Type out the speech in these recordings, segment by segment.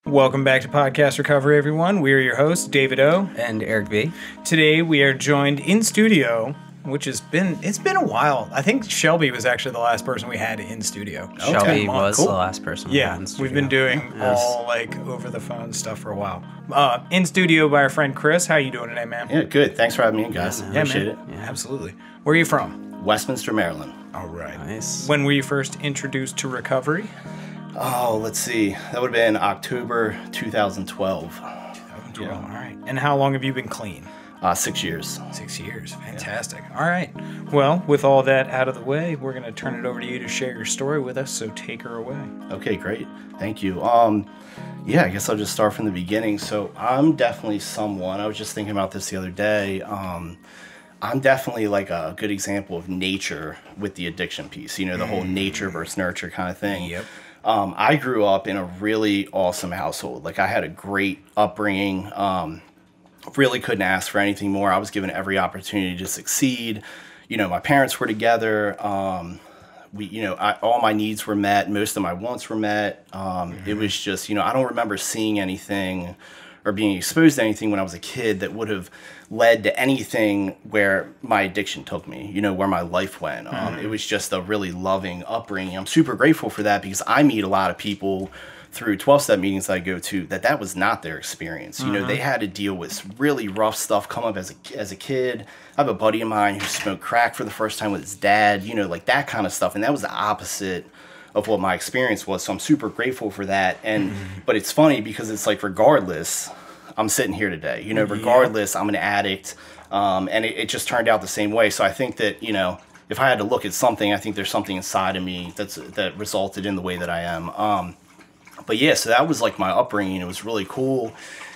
Welcome back to Podcast Recovery, everyone. We are your hosts, David O. And Eric V. Today we are joined in studio, which it's been a while. I think Shelby was actually the last person we had in studio. Shelby was the last person we had in studio. We've been doing all like over the phone stuff for a while. In studio by our friend Kris. How you doing today, man? Yeah, good. Thanks for having me in, guys. Appreciate it. Yeah, absolutely. Where are you from? Westminster, Maryland. All right. Nice. When were you first introduced to recovery? Oh, let's see. That would have been October 2012. 2012. Yeah. All right. And how long have you been clean? 6 years. 6 years. Fantastic. Yeah. All right. Well, with all that out of the way, we're going to turn it over to you to share your story with us. So take her away. Okay, great. Thank you. Yeah, I guess I'll just start from the beginning. So I'm definitely someone, I was just thinking about this the other day. I'm definitely like a good example of nature with the addiction piece, you know, the whole nature versus nurture kind of thing. Yep. I grew up in a really awesome household. Like I had a great upbringing. Really couldn't ask for anything more. I was given every opportunity to succeed. You know, my parents were together. All my needs were met. Most of my wants were met. It was just, I don't remember seeing anything or being exposed to anything when I was a kid that would have led to anything where my addiction took me, where my life went. It was just a really loving upbringing. I'm super grateful for that because I meet a lot of people through 12-step meetings that I go to that was not their experience. They had to deal with really rough stuff come up as a kid. I have a buddy of mine who smoked crack for the first time with his dad, like that kind of stuff. And that was the opposite of what my experience was. So I'm super grateful for that. And but it's funny because it's like regardless, I'm sitting here today. Regardless, I'm an addict. And it just turned out the same way. So I think that, if I had to look at something, I think there's something inside of me that resulted in the way that I am. But yeah, so that was like my upbringing. It was really cool.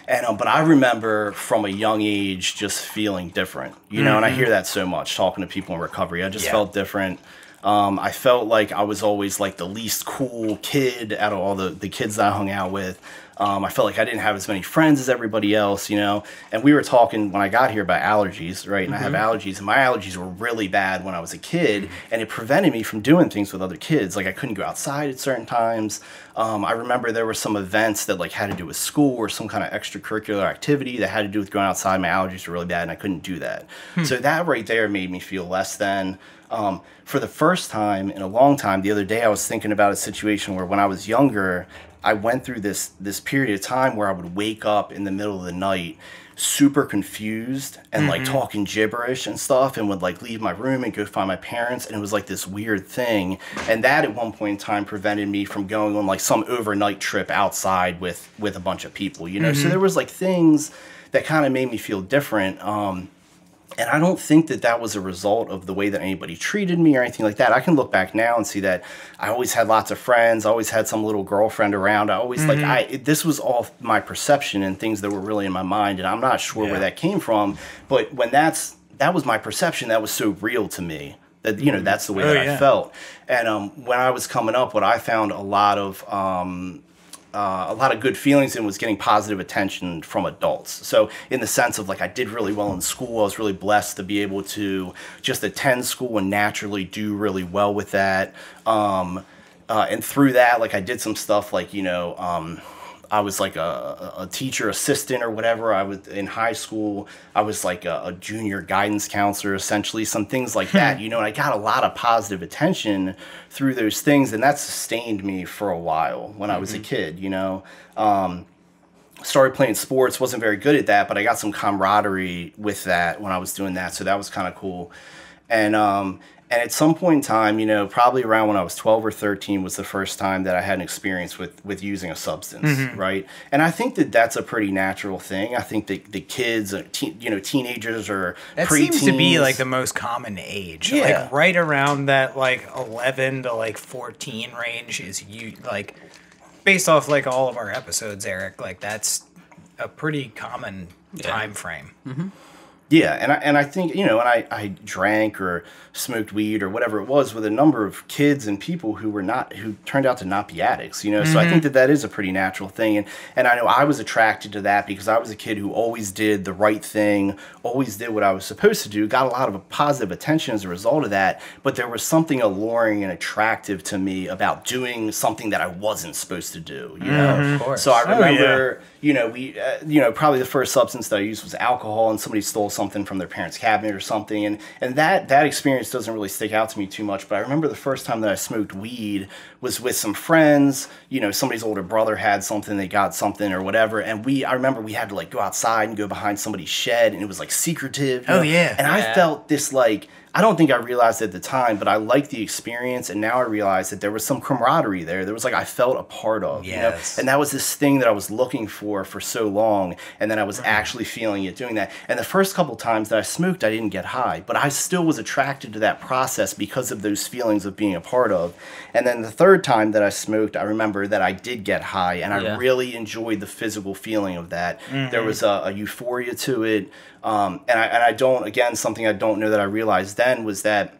And but I remember from a young age just feeling different, and I hear that so much talking to people in recovery. I just felt different. I felt like I was always like the least cool kid out of all the kids that I hung out with. I felt like I didn't have as many friends as everybody else, and we were talking when I got here about allergies, right? And I have allergies, and my allergies were really bad when I was a kid, and it prevented me from doing things with other kids. Like I couldn't go outside at certain times. I remember there were some events that like had to do with school or some kind of extracurricular activity that had to do with going outside. My allergies were really bad, and I couldn't do that. So that right there made me feel less than. For the first time in a long time, the other day I was thinking about a situation where when I was younger, I went through this period of time where I would wake up in the middle of the night super confused and like talking gibberish and stuff, and would like leave my room and go find my parents, and it was like this weird thing. And that at one point in time prevented me from going on like some overnight trip outside with a bunch of people, So there was like things that kind of made me feel different. And I don't think that was a result of the way that anybody treated me or anything like that. I can look back now and see that I always had lots of friends. I always had some little girlfriend around. I always this was all my perception and things that were really in my mind. And I'm not sure where that came from. But when that was my perception, that was so real to me that, that's the way that I felt. And when I was coming up, what I found a lot of good feelings and was getting positive attention from adults. So in the sense of like I did really well in school, I was really blessed to be able to just attend school and naturally do really well with that. And through that, like I did some stuff like, I was like a teacher assistant or whatever. I was in high school. I was like a junior guidance counselor, essentially, some things like that, and I got a lot of positive attention through those things. And that sustained me for a while when I was a kid, started playing sports, wasn't very good at that, but I got some camaraderie with that when I was doing that. So that was kind of cool. And at some point in time, probably around when I was 12 or 13 was the first time that I had an experience with using a substance, right? And I think that that's a pretty natural thing. I think that the kids, teenagers or that pre-teens, seems to be like the most common age. Yeah. Like right around that like 11 to like 14 range is like based off like all of our episodes, Eric, like that's a pretty common time frame. Yeah, and I think, you know, and I drank or smoked weed or whatever it was with a number of kids and people who turned out to not be addicts, you know. So I think that is a pretty natural thing, and I know I was attracted to that because I was a kid who always did the right thing, always did what I was supposed to do, got a lot of positive attention as a result of that, but there was something alluring and attractive to me about doing something that I wasn't supposed to do, you know. Of course. So I remember, you know, probably the first substance that I used was alcohol, and somebody stole something from their parents' cabinet or something, and that experience doesn't really stick out to me too much. But I remember the first time that I smoked weed was with some friends. You know, somebody's older brother had something, they got something or whatever, and I remember we had to like go outside and go behind somebody's shed, and it was like secretive. You know? And I felt this like, I don't think I realized at the time, but I liked the experience, and now I realize that there was some camaraderie there. There was like I felt a part of, you know? And that was this thing that I was looking for so long, and then I was actually feeling it doing that. And the first couple times that I smoked, I didn't get high, but I still was attracted to that process because of those feelings of being a part of. And then the third time that I smoked, I remember that I did get high, and I really enjoyed the physical feeling of that. There was a euphoria to it. And I don't, again, something I don't know that I realized then was that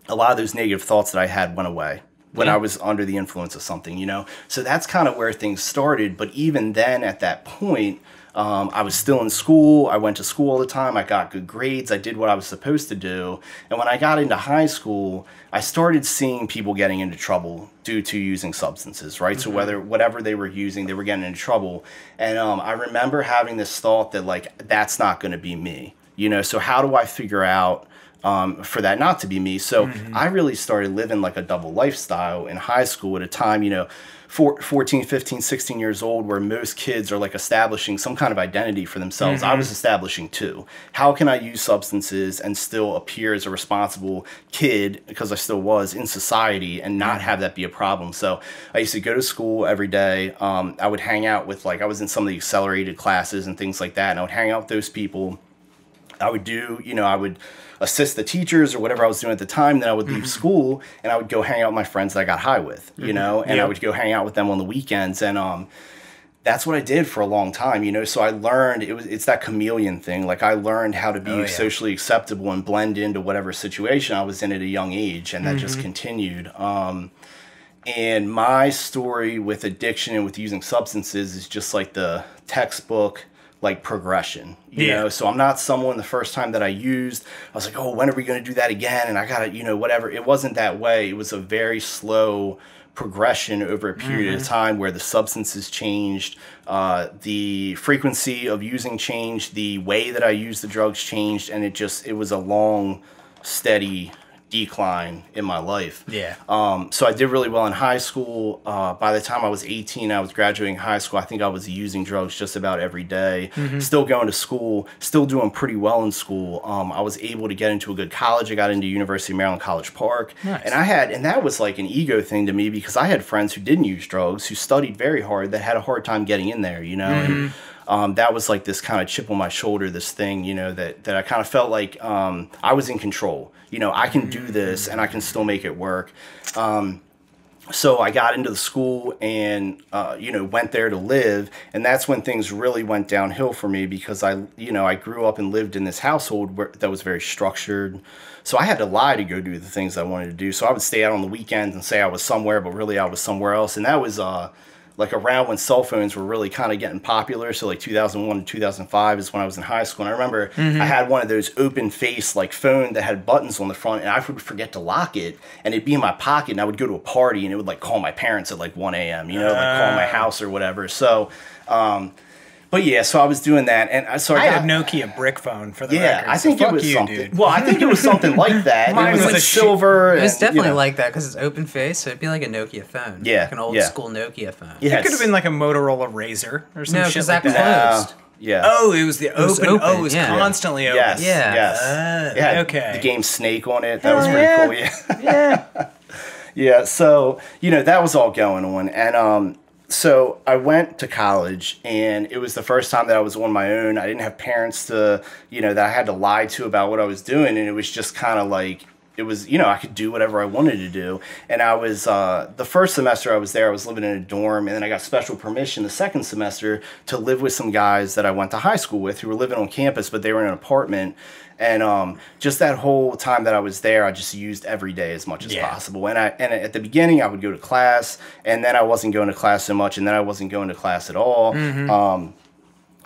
a lot of those negative thoughts that I had went away when I was under the influence of something, you know? So that's kind of where things started. But even then, at that point, I was still in school. I went to school all the time. I got good grades. I did what I was supposed to do. And when I got into high school, I started seeing people getting into trouble due to using substances, right? So whatever they were using, they were getting into trouble. And I remember having this thought that, like, that's not going to be me, you know? So how do I figure out for that not to be me? So I really started living like a double lifestyle in high school at a time, you know, 14, 15, 16 years old, where most kids are like establishing some kind of identity for themselves. I was establishing too. How can I use substances and still appear as a responsible kid, because I still was, in society, and not have that be a problem? So I used to go to school every day. I would hang out with, like, I was in some of the accelerated classes and things like that, and I would hang out with those people. I would do, you know, I would assist the teachers or whatever I was doing at the time. Then I would leave school and I would go hang out with my friends that I got high with, you know, and I would go hang out with them on the weekends. And that's what I did for a long time, you know. So I learned, it's that chameleon thing. Like, I learned how to be socially acceptable and blend into whatever situation I was in at a young age. And that just continued. And my story with addiction and with using substances is just like the textbook, like, progression, you know? So I'm not someone, the first time that I used, I was like, oh, when are we going to do that again? And I got to, you know, whatever. It wasn't that way. It was a very slow progression over a period of time where the substances changed, the frequency of using changed, the way that I used the drugs changed, and it was a long, steady decline in my life. So I did really well in high school. By the time I was 18, I was graduating high school. I think I was using drugs just about every day. Still going to school, still doing pretty well in school. I was able to get into a good college. I got into University of Maryland College Park. And that was like an ego thing to me, because I had friends who didn't use drugs, who studied very hard, that had a hard time getting in there, you know? And that was like this kind of chip on my shoulder, this thing, you know, that I kind of felt like I was in control. You know, I can do this and I can still make it work. So I got into the school and, you know, went there to live. And that's when things really went downhill for me, because I grew up and lived in this household that was very structured. So I had to lie to go do the things I wanted to do. So I would stay out on the weekends and say I was somewhere, but really I was somewhere else. And that was like around when cell phones were really kind of getting popular. So like 2001 to 2005 is when I was in high school. And I remember I had one of those open face like phone that had buttons on the front, and I would forget to lock it, and it'd be in my pocket, and I would go to a party and it would like call my parents at like 1 a.m., you know, like call my house or whatever. So, but yeah, so I was doing that, and I had a Nokia brick phone for the record. I think it was something. Dude. Well, I think it was something like that. Mine it was was like silver. It was definitely, you know, like that, because it's open face, so it'd be like a Nokia phone. Yeah, like an old school Nokia phone. It could have been like a Motorola Razr or some shit like that. Closed. Yeah. Oh, it was the open. Oh, it was constantly open. Yes. Yes. It had okay. the game Snake on it. That was pretty cool. Yeah. Yeah. So, you know, that was all going on, and so I went to college, and it was the first time that I was on my own. I didn't have parents to, you know, that I had to lie to about what I was doing, and it was just kind of like, was, I could do whatever I wanted to do. And I was, the first semester I was there, I was living in a dorm, and then I got special permission the second semester to live with some guys that I went to high school with who were living on campus, but they were in an apartment. And just that whole time that I was there, I just used every day as much as possible. And at the beginning, I would go to class, and then I wasn't going to class so much, and then I wasn't going to class at all.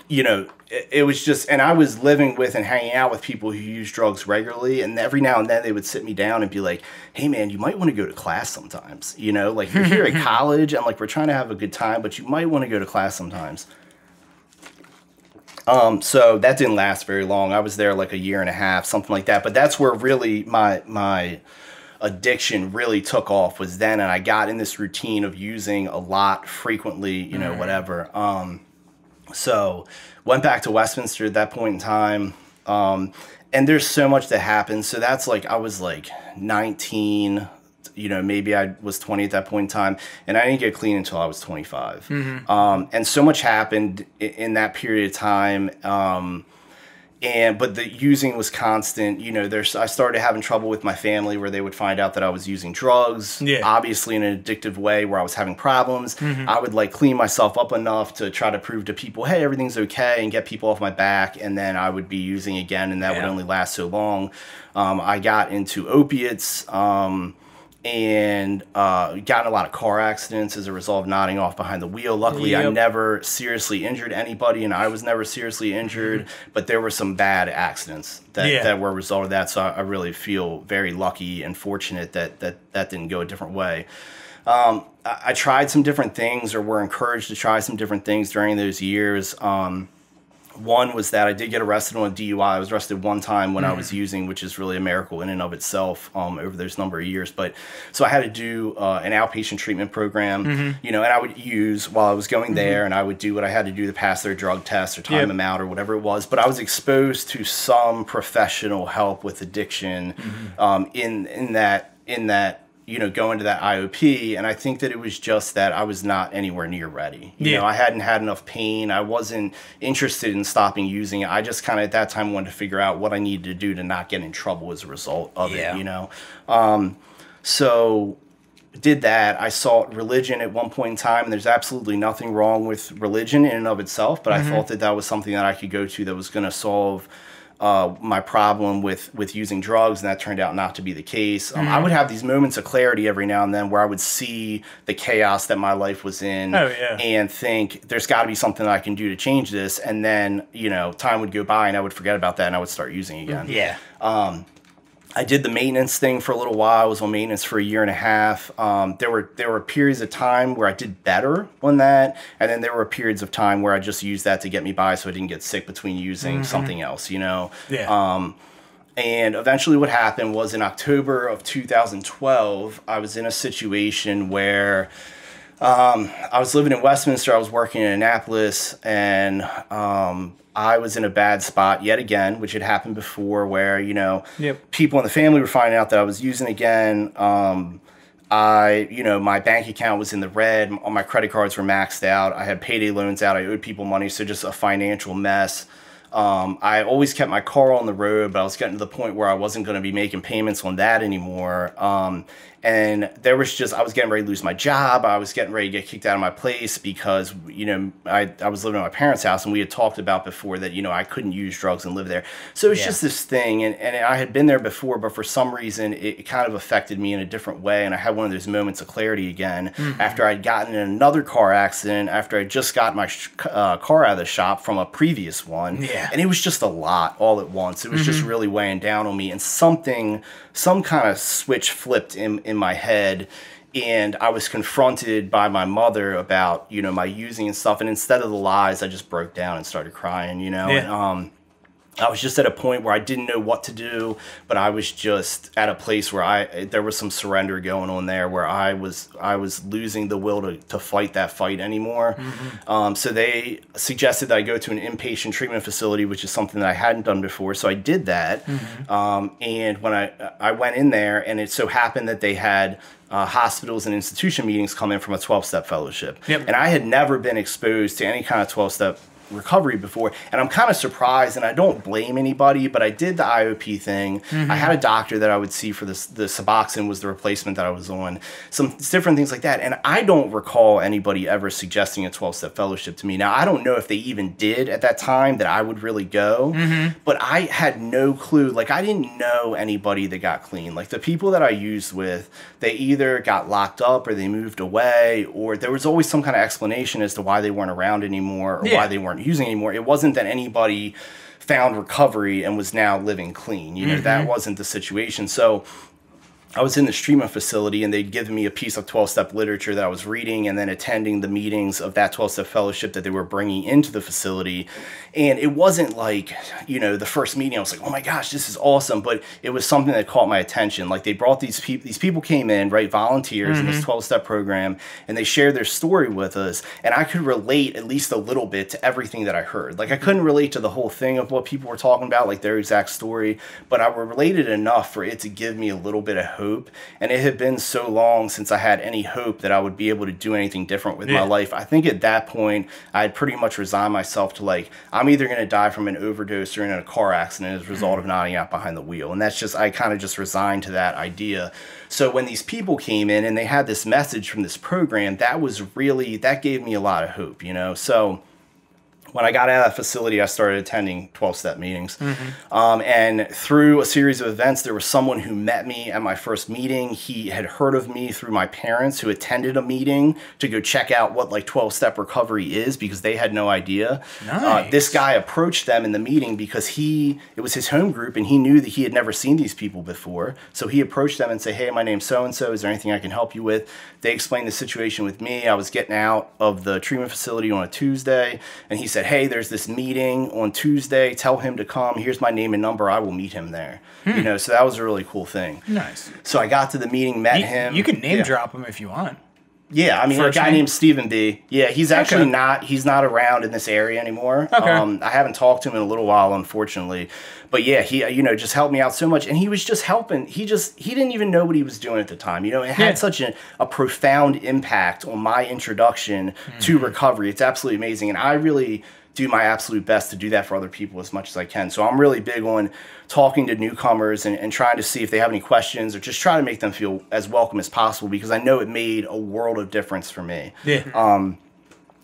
It was just, and I was living with and hanging out with people who use drugs regularly, and every now and then they would sit me down and be like, hey man, you might want to go to class sometimes, like you're here at college and like we're trying to have a good time, but you might want to go to class sometimes. So that didn't last very long. I was there like a year and a half, something like that, but that's where really my addiction really took off, was then, and I got in this routine of using a lot frequently, whatever. So went back to Westminster at that point in time. And there's so much that happened. So that's like, I was like 19, maybe I was 20 at that point in time, and I didn't get clean until I was 25. And so much happened in that period of time. But the using was constant. I started having trouble with my family where they would find out that I was using drugs, obviously in an addictive way where I was having problems. I would like clean myself up enough to try to prove to people, hey, everything's okay, and get people off my back. And then I would be using again, and that would only last so long. I got into opiates, and got in a lot of car accidents as a result of nodding off behind the wheel. Luckily, I never seriously injured anybody, and I was never seriously injured, but there were some bad accidents that were a result of that, so I really feel very lucky and fortunate that didn't go a different way. I tried some different things, or were encouraged to try some different things during those years. One was that I did get arrested on a DUI. I was arrested one time when I was using, which is really a miracle in and of itself over those number of years. But so I had to do an outpatient treatment program, and I would use while I was going there, and I would do what I had to do to pass their drug tests or time them out or whatever it was. But I was exposed to some professional help with addiction in that going to that IOP, and I think that it was just that I was not anywhere near ready. I hadn't had enough pain. I wasn't interested in stopping using it. I just kind of at that time wanted to figure out what I needed to do to not get in trouble as a result of it, So did that. I sought religion at one point in time, and there's absolutely nothing wrong with religion in and of itself, but I thought that was something that I could go to that was going to solve my problem with using drugs, and that turned out not to be the case. I would have these moments of clarity every now and then where I would see the chaos that my life was in and think there's got to be something I can do to change this, and then time would go by and I would forget about that and I would start using again. I did the maintenance thing for a little while. I was on maintenance for a year and a half. There were periods of time where I did better on that, and then there were periods of time where I just used that to get me by so I didn't get sick between using something else, And eventually what happened was in October of 2012, I was in a situation where I was living in Westminster. I was working in Annapolis, and I was in a bad spot yet again, which had happened before, where people in the family were finding out that I was using again. My bank account was in the red. All my credit cards were maxed out. I had payday loans out. I owed people money, so just a financial mess. I always kept my car on the road, but I was getting to the point where I wasn't going to be making payments on that anymore. And there was just, I was getting ready to lose my job. I was getting ready to get kicked out of my place because, I was living at my parents' house, and we had talked about before that, I couldn't use drugs and live there. So it was just this thing, and I had been there before, but for some reason it kind of affected me in a different way. And I had one of those moments of clarity again after I'd gotten in another car accident, after I just got my car out of the shop from a previous one. And it was just a lot all at once. It was just really weighing down on me, and some kind of switch flipped in my head, and I was confronted by my mother about, my using and stuff, and instead of the lies, I just broke down and started crying, and I was just at a point where I didn't know what to do, but I was just at a place where there was some surrender going on there, where I was losing the will to fight that fight anymore. So they suggested that I go to an inpatient treatment facility, which is something that I hadn't done before. So I did that. And when I went in there, and it so happened that they had hospitals and institution meetings come in from a 12-step fellowship. And I had never been exposed to any kind of 12-step recovery before. And I'm kind of surprised, and I don't blame anybody, but I did the IOP thing. I had a doctor that I would see for this. The Suboxone was the replacement that I was on. Some different things like that. And I don't recall anybody ever suggesting a 12-step fellowship to me. Now, I don't know if they even did at that time that I would really go, but I had no clue. Like, I didn't know anybody that got clean. Like, the people that I used with, they either got locked up or they moved away, or there was always some kind of explanation as to why they weren't around anymore or why they weren't using anymore. It wasn't that anybody found recovery and was now living clean. You know, that wasn't the situation. So I was in the treatment facility, and they'd given me a piece of 12-step literature that I was reading and then attending the meetings of that 12-step fellowship that they were bringing into the facility. And it wasn't like, you know, the first meeting I was like, oh my gosh, this is awesome. But it was something that caught my attention. Like, they brought these people came in, right, volunteers in this 12-step program, and they shared their story with us. And I could relate at least a little bit to everything that I heard. Like, I couldn't relate to the whole thing of what people were talking about, like their exact story, but I related enough for it to give me a little bit of hope. And it had been so long since I had any hope that I would be able to do anything different with my life. I think at that point, I had pretty much resigned myself to, like, I'm either going to die from an overdose or in a car accident as a result of nodding out behind the wheel. And that's just, I kind of just resigned to that idea. So when these people came in and they had this message from this program, that gave me a lot of hope, you know? So when I got out of that facility, I started attending 12-step meetings. And through a series of events, there was someone who met me at my first meeting. He had heard of me through my parents, who attended a meeting to go check out what, like, 12-step recovery is, because they had no idea. This guy approached them in the meeting because it was his home group, and he knew that he had never seen these people before. So he approached them and said, hey, my name's so-and-so. Is there anything I can help you with? They explained the situation with me. I was getting out of the treatment facility on a Tuesday, and he said, hey, there's this meeting on Tuesday. Tell him to come. Here's my name and number. I will meet him there. You know, so that was a really cool thing. Nice. So I got to the meeting, met him. You can name drop him if you want. Yeah, I mean, a guy named Stephen B. Yeah, he's actually he's not around in this area anymore. I haven't talked to him in a little while, unfortunately. But yeah, he, you know, just helped me out so much. And he was just helping. He didn't even know what he was doing at the time. You know, it had such a profound impact on my introduction to recovery. It's absolutely amazing. And I really do my absolute best to do that for other people as much as I can. So I'm really big on talking to newcomers and trying to see if they have any questions, or just try to make them feel as welcome as possible, because I know it made a world of difference for me.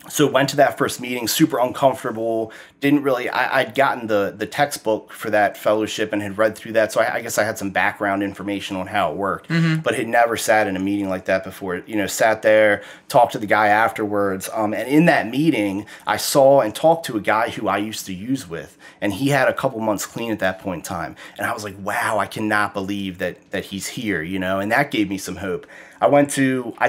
So went to that first meeting, super uncomfortable, didn't really, I'd gotten the textbook for that fellowship and had read through that, so I guess I had some background information on how it worked, but had never sat in a meeting like that before. You know, sat there, talked to the guy afterwards, and in that meeting, I saw and talked to a guy who I used to use with, and he had a couple months clean at that point in time, and I was like, wow, I cannot believe that he's here, you know, and that gave me some hope. I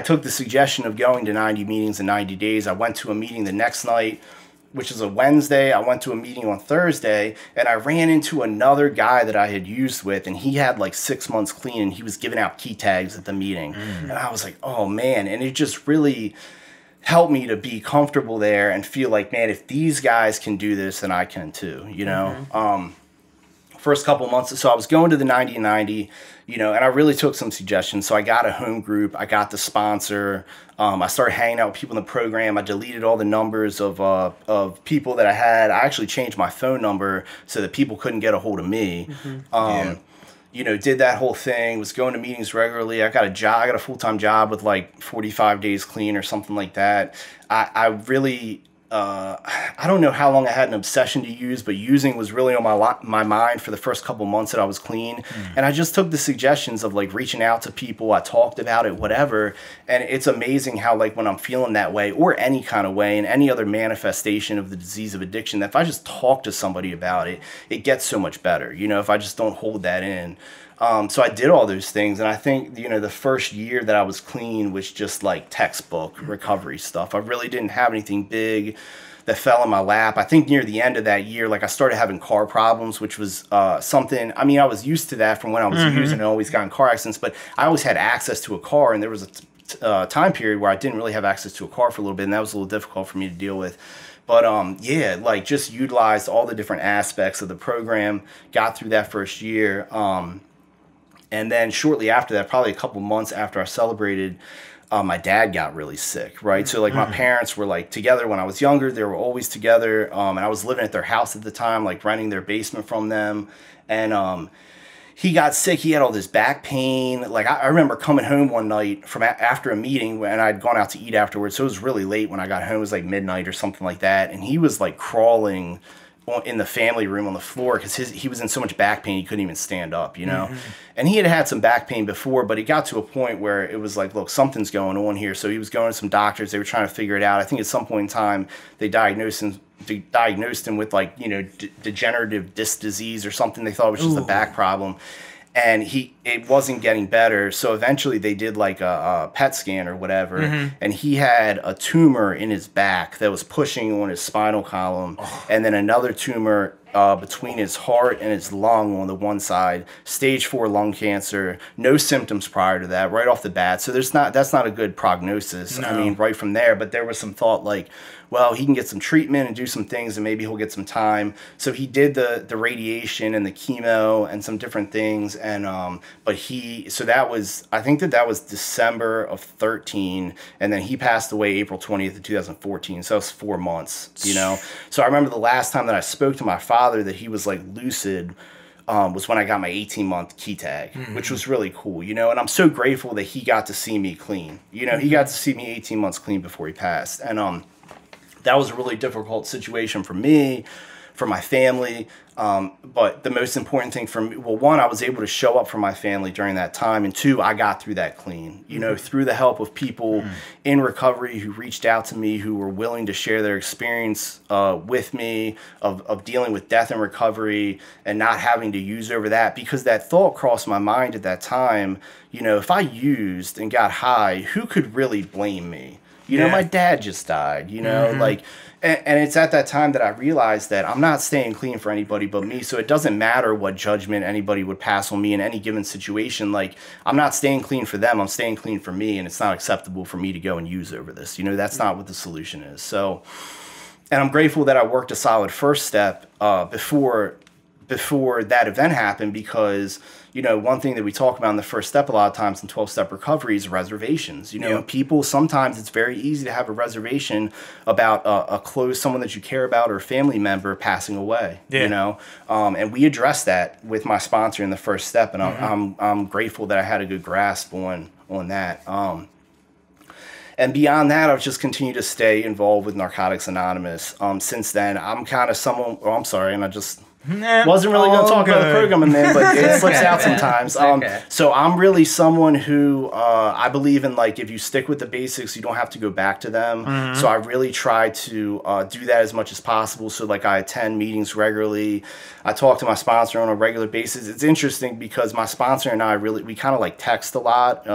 took the suggestion of going to 90 meetings in 90 days. I went to a meeting the next night, which is a Wednesday. I went to a meeting on Thursday, and I ran into another guy that I had used with, and he had like 6 months clean, and he was giving out key tags at the meeting. And I was like, oh man. And it just really helped me to be comfortable there and feel like, man, if these guys can do this, then I can too, you know? First couple months, so I was going to the 90-90, you know, and I really took some suggestions. So I got a home group, I got the sponsor, I started hanging out with people in the program. I deleted all the numbers of people that I had. I actually changed my phone number so that people couldn't get a hold of me. You know, did that whole thing, was going to meetings regularly. I got a full-time job with like 45 days clean or something like that. I really... I don't know how long I had an obsession to use, but using was really on my mind for the first couple months that I was clean. And I just took the suggestions of like reaching out to people. I talked about it, whatever. And it's amazing how, like, when I'm feeling that way, or any kind of way, and any other manifestation of the disease of addiction, that if I just talk to somebody about it, it gets so much better, you know, if I just don't hold that in. So I did all those things, and I think, you know, the first year that I was clean was just like textbook recovery stuff. I really didn't have anything big that fell in my lap. I think near the end of that year, like, I started having car problems, which was something, I mean, I was used to that from when I was using and always got in car accidents, but I always had access to a car, and there was a time period where I didn't really have access to a car for a little bit, and that was a little difficult for me to deal with. But yeah, like, just utilized all the different aspects of the program, got through that first year. And then shortly after that, probably a couple months after I celebrated, my dad got really sick, right? So like my parents were like together when I was younger. They were always together, and I was living at their house at the time, like renting their basement from them. And he got sick. He had all this back pain. Like I remember coming home one night from after a meeting, and I'd gone out to eat afterwards. So it was really late when I got home. It was like midnight or something like that. And he was like crawling in the family room on the floor because he was in so much back pain he couldn't even stand up, you know. And he had some back pain before, but he got to a point where it was like, look, something's going on here. So he was going to some doctors. They were trying to figure it out. I think at some point in time they diagnosed him with like, you know, degenerative disc disease or something. They thought it was just a back problem. And it wasn't getting better. So eventually they did like a PET scan or whatever. And he had a tumor in his back that was pushing on his spinal column. And then another tumor between his heart and his lung on the one side. Stage 4 lung cancer. No symptoms prior to that, right off the bat. So that's not a good prognosis. No. I mean, right from there. But there was some thought like, well, he can get some treatment and do some things and maybe he'll get some time. So he did the radiation and the chemo and some different things. And but I think that was December of 13, and then he passed away April 20th of 2014. So that was 4 months, you know. So I remember the last time that I spoke to my father that he was like lucid was when I got my 18-month key tag, which was really cool, you know. And I'm so grateful that he got to see me clean. You know, he got to see me 18 months clean before he passed. And that was a really difficult situation for me, for my family. But the most important thing for me, well, one, I was able to show up for my family during that time. And two, I got through that clean, you know, through the help of people in recovery who reached out to me, who were willing to share their experience with me of dealing with death and recovery and not having to use over that. Because that thought crossed my mind at that time, you know, if I used and got high, who could really blame me? You know, my dad just died, you know, like, and it's at that time that I realized that I'm not staying clean for anybody but me. So it doesn't matter what judgment anybody would pass on me in any given situation. Like, I'm not staying clean for them. I'm staying clean for me. And it's not acceptable for me to go and use over this. You know, that's not what the solution is. So, and I'm grateful that I worked a solid first step before that event happened, because, you know, one thing that we talk about in the first step a lot of times in 12-step recovery is reservations. You know, people, sometimes it's very easy to have a reservation about someone that you care about or a family member passing away, you know. And we addressed that with my sponsor in the first step, and I'm grateful that I had a good grasp on that. And beyond that, I've just continued to stay involved with Narcotics Anonymous. Since then, I'm kind of someone, and I just... wasn't really going to talk about the program and then, but it slips out sometimes. So I'm really someone who I believe in, like, if you stick with the basics, you don't have to go back to them. So I really try to do that as much as possible. So, like, I attend meetings regularly. I talk to my sponsor on a regular basis. It's interesting because my sponsor and I we kind of like text a lot.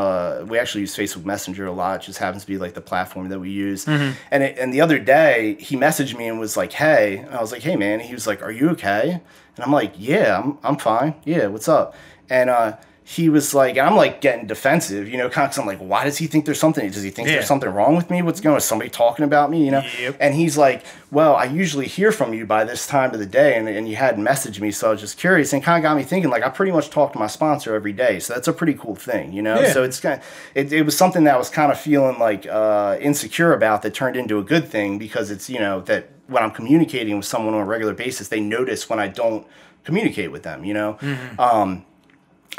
We actually use Facebook Messenger a lot. It just happens to be like the platform that we use. And the other day he messaged me and was like, "Hey," and I was like, "Hey man." And he was like, "Are you okay?" And I'm like, "Yeah, I'm fine. Yeah, what's up?" And he was like, and I'm like getting defensive, you know, kind of, cause I'm like, why does he think there's something? Does he think there's something wrong with me? What's going on? Is somebody talking about me, you know? And he's like, "Well, I usually hear from you by this time of the day, and you hadn't messaged me, so I was just curious." And kind of got me thinking, like, I pretty much talk to my sponsor every day, so that's a pretty cool thing, you know? So it's kind of, it was something that I was kind of feeling like insecure about that turned into a good thing, because it's, you know, that when I'm communicating with someone on a regular basis, they notice when I don't communicate with them, you know?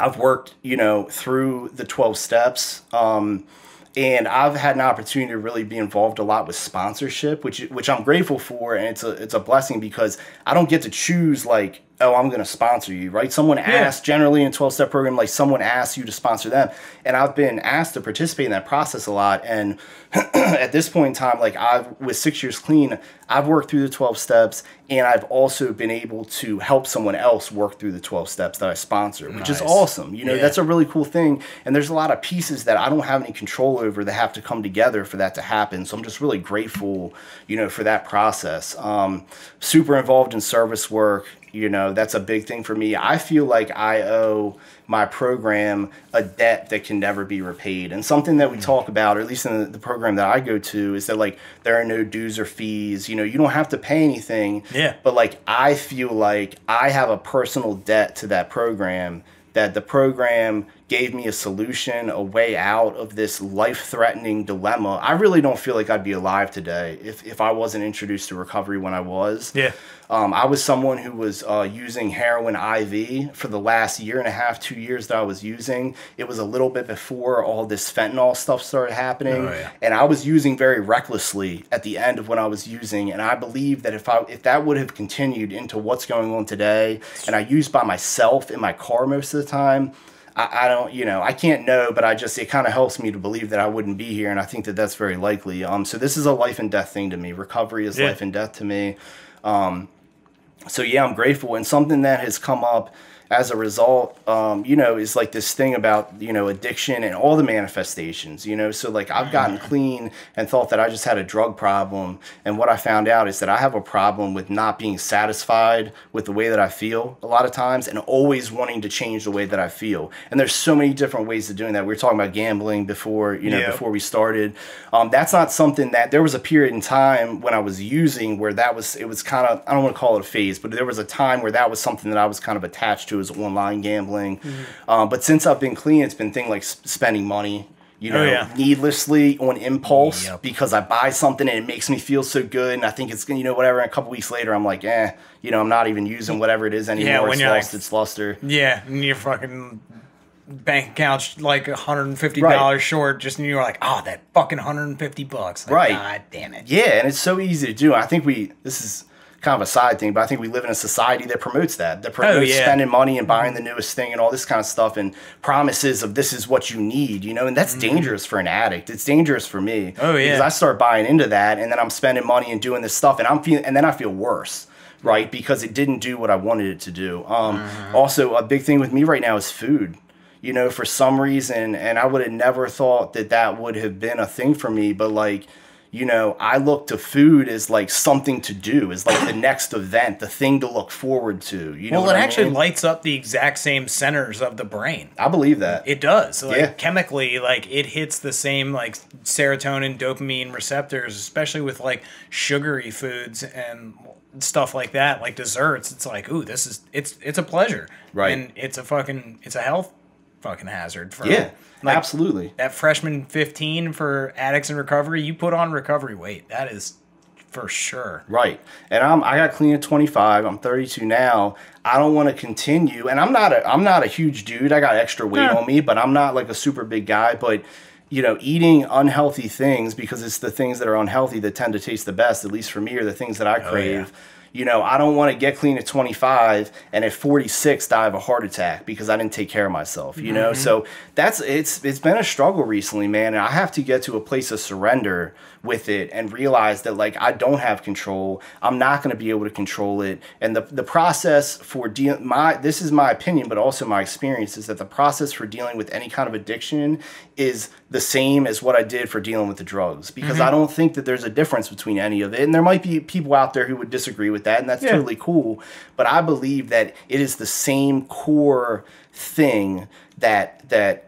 I've worked, you know, through the 12 steps, and I've had an opportunity to really be involved a lot with sponsorship, which I'm grateful for, and it's a blessing, because I don't get to choose, like, oh, I'm going to sponsor you, right? Someone asks, generally in a 12-step program, like, someone asks you to sponsor them, and I've been asked to participate in that process a lot. And at this point in time, like, with 6 years clean, I've worked through the 12 steps, and I've also been able to help someone else work through the 12 steps that I sponsor, which is awesome. You know, that's a really cool thing. And there's a lot of pieces that I don't have any control over that have to come together for that to happen. So I'm just really grateful, you know, for that process. Super involved in service work. You know, that's a big thing for me. I feel like I owe my program a debt that can never be repaid. And something that we talk about, or at least in the program that I go to, is that, like, there are no dues or fees. You know, you don't have to pay anything. But, like, I feel like I have a personal debt to that program, that the program gave me a solution, a way out of this life-threatening dilemma. I really don't feel like I'd be alive today if I wasn't introduced to recovery when I was. Yeah. I was someone who was using heroin IV for the last 1.5, 2 years that I was using. It was a little bit before all this fentanyl stuff started happening. Oh, yeah. And I was using very recklessly at the end of when I was using. And I believe that if that would have continued into what's going on today, and I used by myself in my car most of the time, I don't, I can't know, but it kind of helps me to believe that I wouldn't be here. And I think that that's very likely. So this is a life and death thing to me. Recovery is life and death to me. So yeah, I'm grateful. And something that has come up as a result, is like this thing about, addiction and all the manifestations, so like I've gotten clean and thought that I just had a drug problem. And what I found out is that I have a problem with not being satisfied with the way that I feel a lot of times and always wanting to change the way that I feel. And there's so many different ways of doing that. We were talking about gambling before, before we started. That's not something that there was a period in time when I was using where it was kind of, I don't want to call it a phase, but there was a time where that was something that I was kind of attached to, is online gambling. But since I've been clean, it's been things like spending money, needlessly on impulse because I buy something and it makes me feel so good. And I think it's, whatever. And a couple weeks later, I'm like, I'm not even using whatever it is anymore. Yeah, when it's you're lost its luster. Yeah. And your fucking bank account's like $150 short. Just, and you're like, oh, that fucking $150. Like, right. God damn it. Yeah. And it's so easy to do. I think this is kind of a side thing, but I think we live in a society that promotes that. That promotes spending money and buying the newest thing and all this kind of stuff and promises of this is what you need, and that's dangerous for an addict. It's dangerous for me. Oh, yeah. Because I start buying into that and then I'm spending money and doing this stuff and then I feel worse, right? Because it didn't do what I wanted it to do. Also, a big thing with me right now is food. For some reason, and I would have never thought that would have been a thing for me, but like, I look to food as like something to do, as like the next event, the thing to look forward to. Well, it actually lights up the exact same centers of the brain. I believe that. It does. Like chemically, like it hits the same like serotonin, dopamine receptors, especially with like sugary foods and stuff like that, like desserts. It's like, ooh, it's a pleasure. Right. And it's a health fucking hazard for like, absolutely. That freshman 15 for addicts in recovery, you put on recovery weight. That is for sure. Right. And I got clean at 25. I'm 32 now. I don't want to continue. And I'm not a huge dude. I got extra weight on me, but I'm not like a super big guy. But eating unhealthy things, because it's the things that are unhealthy that tend to taste the best, at least for me, are the things that I crave. I don't want to get clean at 25 and at 46 die of a heart attack because I didn't take care of myself, So it's been a struggle recently, man. And I have to get to a place of surrender with it and realize that like I don't have control. I'm not going to be able to control it. And the process for this is my opinion, but also my experience, is that the process for dealing with any kind of addiction is the same as what I did for dealing with the drugs, because I don't think that there's a difference between any of it. And there might be people out there who would disagree with that, and that's totally cool. But I believe that it is the same core thing that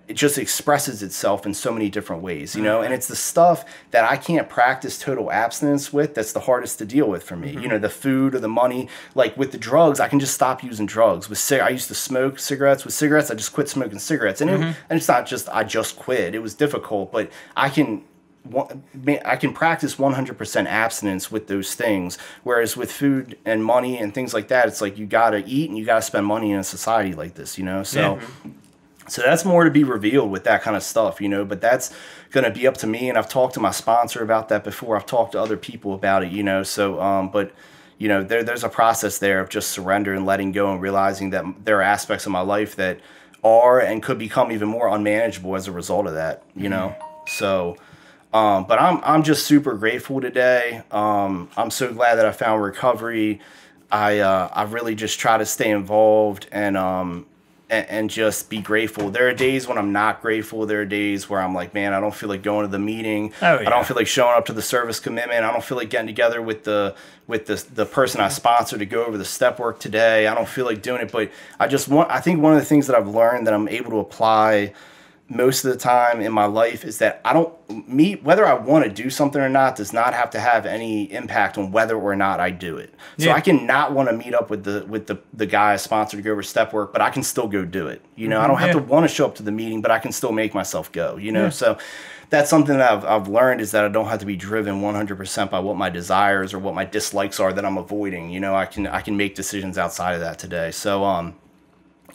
it just expresses itself in so many different ways, and it's the stuff that I can't practice total abstinence with that's the hardest to deal with for me. The food or the money. Like with the drugs, I can just stop using drugs. I used to smoke cigarettes. With cigarettes, I just quit smoking cigarettes, and and it's not just I just quit. It was difficult, but I can practice 100% abstinence with those things. Whereas with food and money and things like that, it's like you gotta eat and you gotta spend money in a society like this, So that's more to be revealed with that kind of stuff, but that's going to be up to me. And I've talked to my sponsor about that before. I've talked to other people about it, so, but there's a process there of just surrender and letting go and realizing that there are aspects of my life that are and could become even more unmanageable as a result of that, So, but I'm just super grateful today. I'm so glad that I found recovery. I really just try to stay involved and just be grateful. There are days when I'm not grateful. There are days where I'm like, man, I don't feel like going to the meeting. I don't feel like showing up to the service commitment. I don't feel like getting together with the person I sponsor to go over the step work today. I don't feel like doing it, but I think one of the things that I've learned that I'm able to apply most of the time in my life is that whether I want to do something or not does not have to have any impact on whether or not I do it. So I can not want to meet up with the guy I sponsored to go over step work, but I can still go do it. You know, I don't have to want to show up to the meeting, but I can still make myself go, you know? So that's something that I've learned, is that I don't have to be driven 100% by what my desires or what my dislikes are that I'm avoiding. You know, I can make decisions outside of that today. So,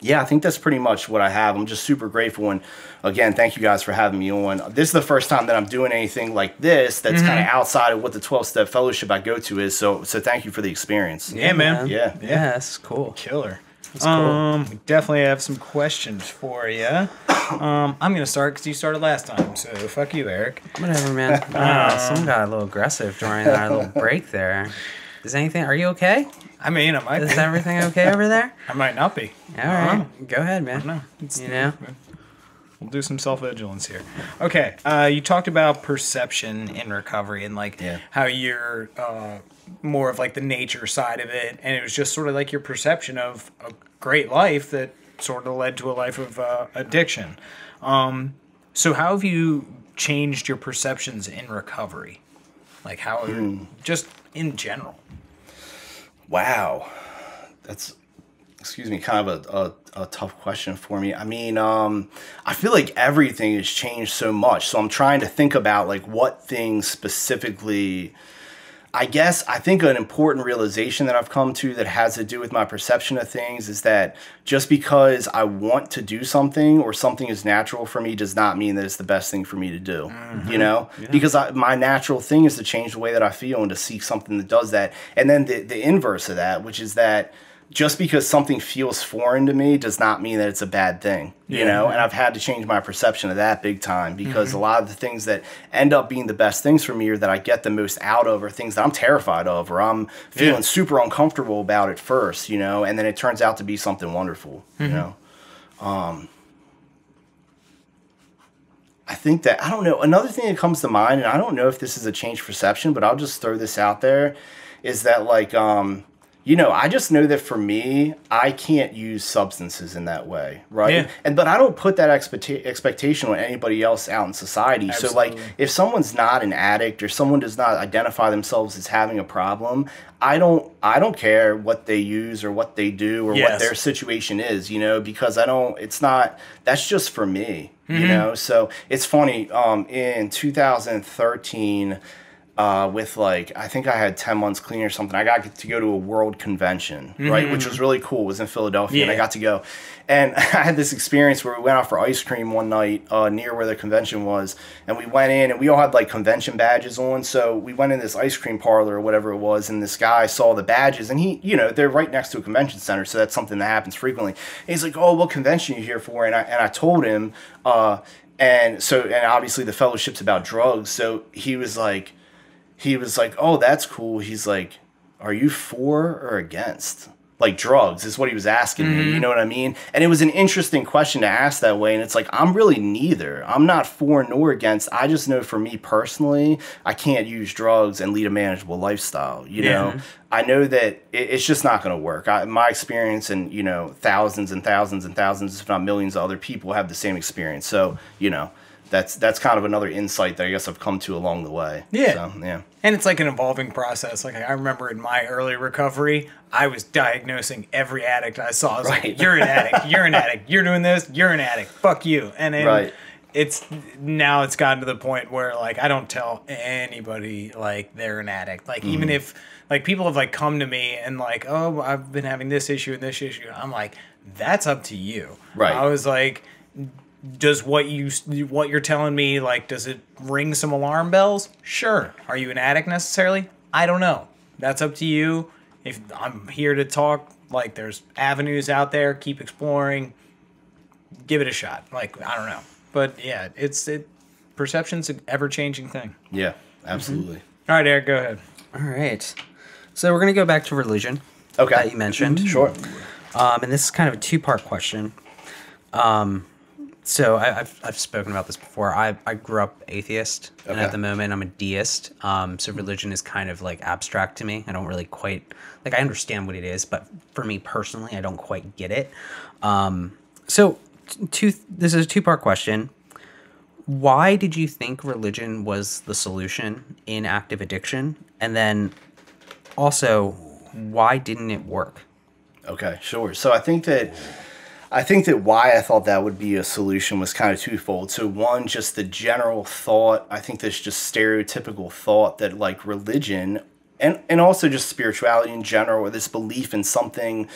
yeah, I think that's pretty much what I have. I'm just super grateful. And again, thank you guys for having me on. This is the first time that I'm doing anything like this that's kind of outside of what the 12-step fellowship I go to is. So thank you for the experience. Yeah, man. Yeah, that's cool. Killer. That's cool. We definitely have some questions for you. I'm going to start because you started last time. So fuck you, Eric. Whatever, man. Someone got a little aggressive during our little break there. Are you okay? I mean, I might Is everything okay over there? I might not be. All right. Go ahead, man. No, We'll do some self-vigilance here. Okay, you talked about perception in recovery and like how you're more of like the nature side of it, and it was just sort of like your perception of a great life that sort of led to a life of addiction. So how have you changed your perceptions in recovery? Like how, just in general? Wow, that's, kind of a tough question for me. I mean, I feel like everything has changed so much. So I'm trying to think about like what things specifically. I think an important realization that I've come to that has to do with my perception of things is that just because I want to do something or something is natural for me does not mean that it's the best thing for me to do, you know? Yeah. Because my natural thing is to change the way that I feel and to seek something that does that. And then the inverse of that, which is that just because something feels foreign to me does not mean that it's a bad thing, you know? And I've had to change my perception of that big time because a lot of the things that end up being the best things for me or that I get the most out of are things that I'm terrified of or I'm feeling super uncomfortable about at first, you know? And then it turns out to be something wonderful, you know? I think that, I don't know, another thing that comes to mind, and I don't know if this is a changed perception, but I'll just throw this out there, is that like, you know, I just know that for me, I can't use substances in that way, right? Yeah. But I don't put that expectation on anybody else out in society. Absolutely. So, like, if someone's not an addict or someone does not identify themselves as having a problem, I don't care what they use or what they do or what their situation is, you know, because that's just for me, you know? So it's funny, in 2013, with like, I think I had 10 months clean or something. I got to go to a world convention, right? Which was really cool. It was in Philadelphia and I got to go. And I had this experience where we went out for ice cream one night near where the convention was. And we went in and we all had like convention badges on. So we went in this ice cream parlor or whatever it was. And this guy saw the badges and he, you know, they're right next to a convention center. So that's something that happens frequently. And he's like, oh, what convention are you here for? And I told him, and obviously the fellowship's about drugs. So he was like, oh, that's cool. He's like, are you for or against? Like drugs is what he was asking me. You know what I mean? And it was an interesting question to ask that way. And it's like, I'm really neither. I'm not for nor against. I just know for me personally, I can't use drugs and lead a manageable lifestyle. You know, I know that it's just not going to work. My experience and, you know, thousands and thousands and thousands, if not millions of other people have the same experience. So, you know, that's kind of another insight that I guess I've come to along the way. Yeah. So, yeah. And it's like an evolving process. Like I remember in my early recovery, I was diagnosing every addict I saw. I was like, you're an addict. You're an addict. You're doing this. You're an addict. Fuck you. And then it's gotten to the point where like I don't tell anybody like they're an addict. Like even if like people have like come to me and like, oh, I've been having this issue and this issue. I'm like, that's up to you. Right. I was like, does what you're telling me, like, does it ring some alarm bells? Sure. Are you an addict necessarily? I don't know. That's up to you. If I'm here to talk, like, there's avenues out there. Keep exploring. Give it a shot. Like, I don't know. But yeah, perception's an ever-changing thing. Yeah, absolutely. All right, Eric, go ahead. All right. So we're going to go back to religion. Okay. That you mentioned. Sure. And this is kind of a two-part question. So I've spoken about this before. I grew up atheist, and at the moment I'm a deist. So religion is kind of like abstract to me. I don't really quite like. I understand what it is, but for me personally, I don't quite get it. So this is a two-part question. why did you think religion was the solution in active addiction? And then also, why didn't it work? Okay, sure. So I think that why I thought that would be a solution was kind of twofold. So one, just the general thought. I think there's just stereotypical thought that like religion and also just spirituality in general, or this belief in something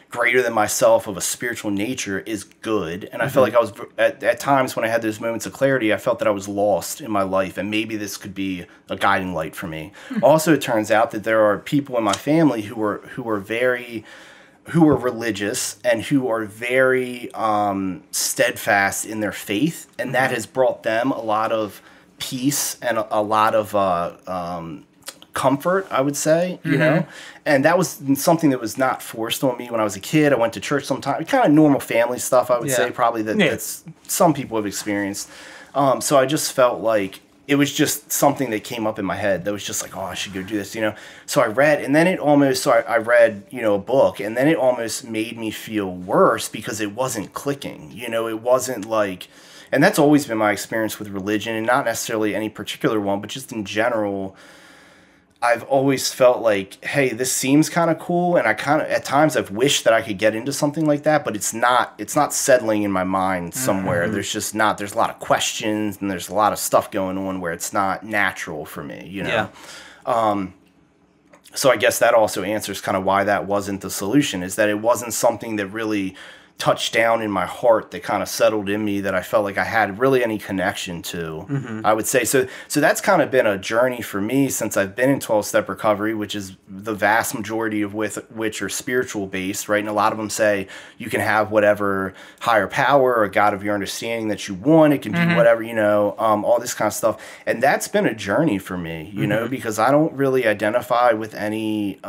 greater than myself of a spiritual nature is good. And I felt like I was at times when I had those moments of clarity, I felt that I was lost in my life, and maybe this could be a guiding light for me. Also, it turns out that there are people in my family who are religious and who are very steadfast in their faith, and that has brought them a lot of peace and a lot of comfort, I would say, you know, and that was something that was not forced on me when I was a kid. I went to church sometimes, kind of normal family stuff, I would say, probably that's some people have experienced. So I just felt like it was just something that came up in my head that was just like, oh, I should go do this, you know? So I read, and then it almost, so I read, you know, a book, and then it almost made me feel worse because it wasn't clicking, you know, it wasn't like, and that's always been my experience with religion, and not necessarily any particular one, but just in general, I've always felt like, hey, this seems kind of cool, and I kind of, at times I've wished that I could get into something like that, but it's not settling in my mind somewhere. There's just not, there's a lot of questions, and there's a lot of stuff going on where it's not natural for me, you know? So I guess that also answers kind of why that wasn't the solution, is that it wasn't something that really touched down in my heart, that kind of settled in me, that I felt like I had really any connection to, I would say. So that's kind of been a journey for me since I've been in 12-step recovery, which is the vast majority of which are spiritual based, right? And a lot of them say you can have whatever higher power or God of your understanding that you want. It can be whatever, you know, all this kind of stuff. And that's been a journey for me, you know, because I don't really identify with any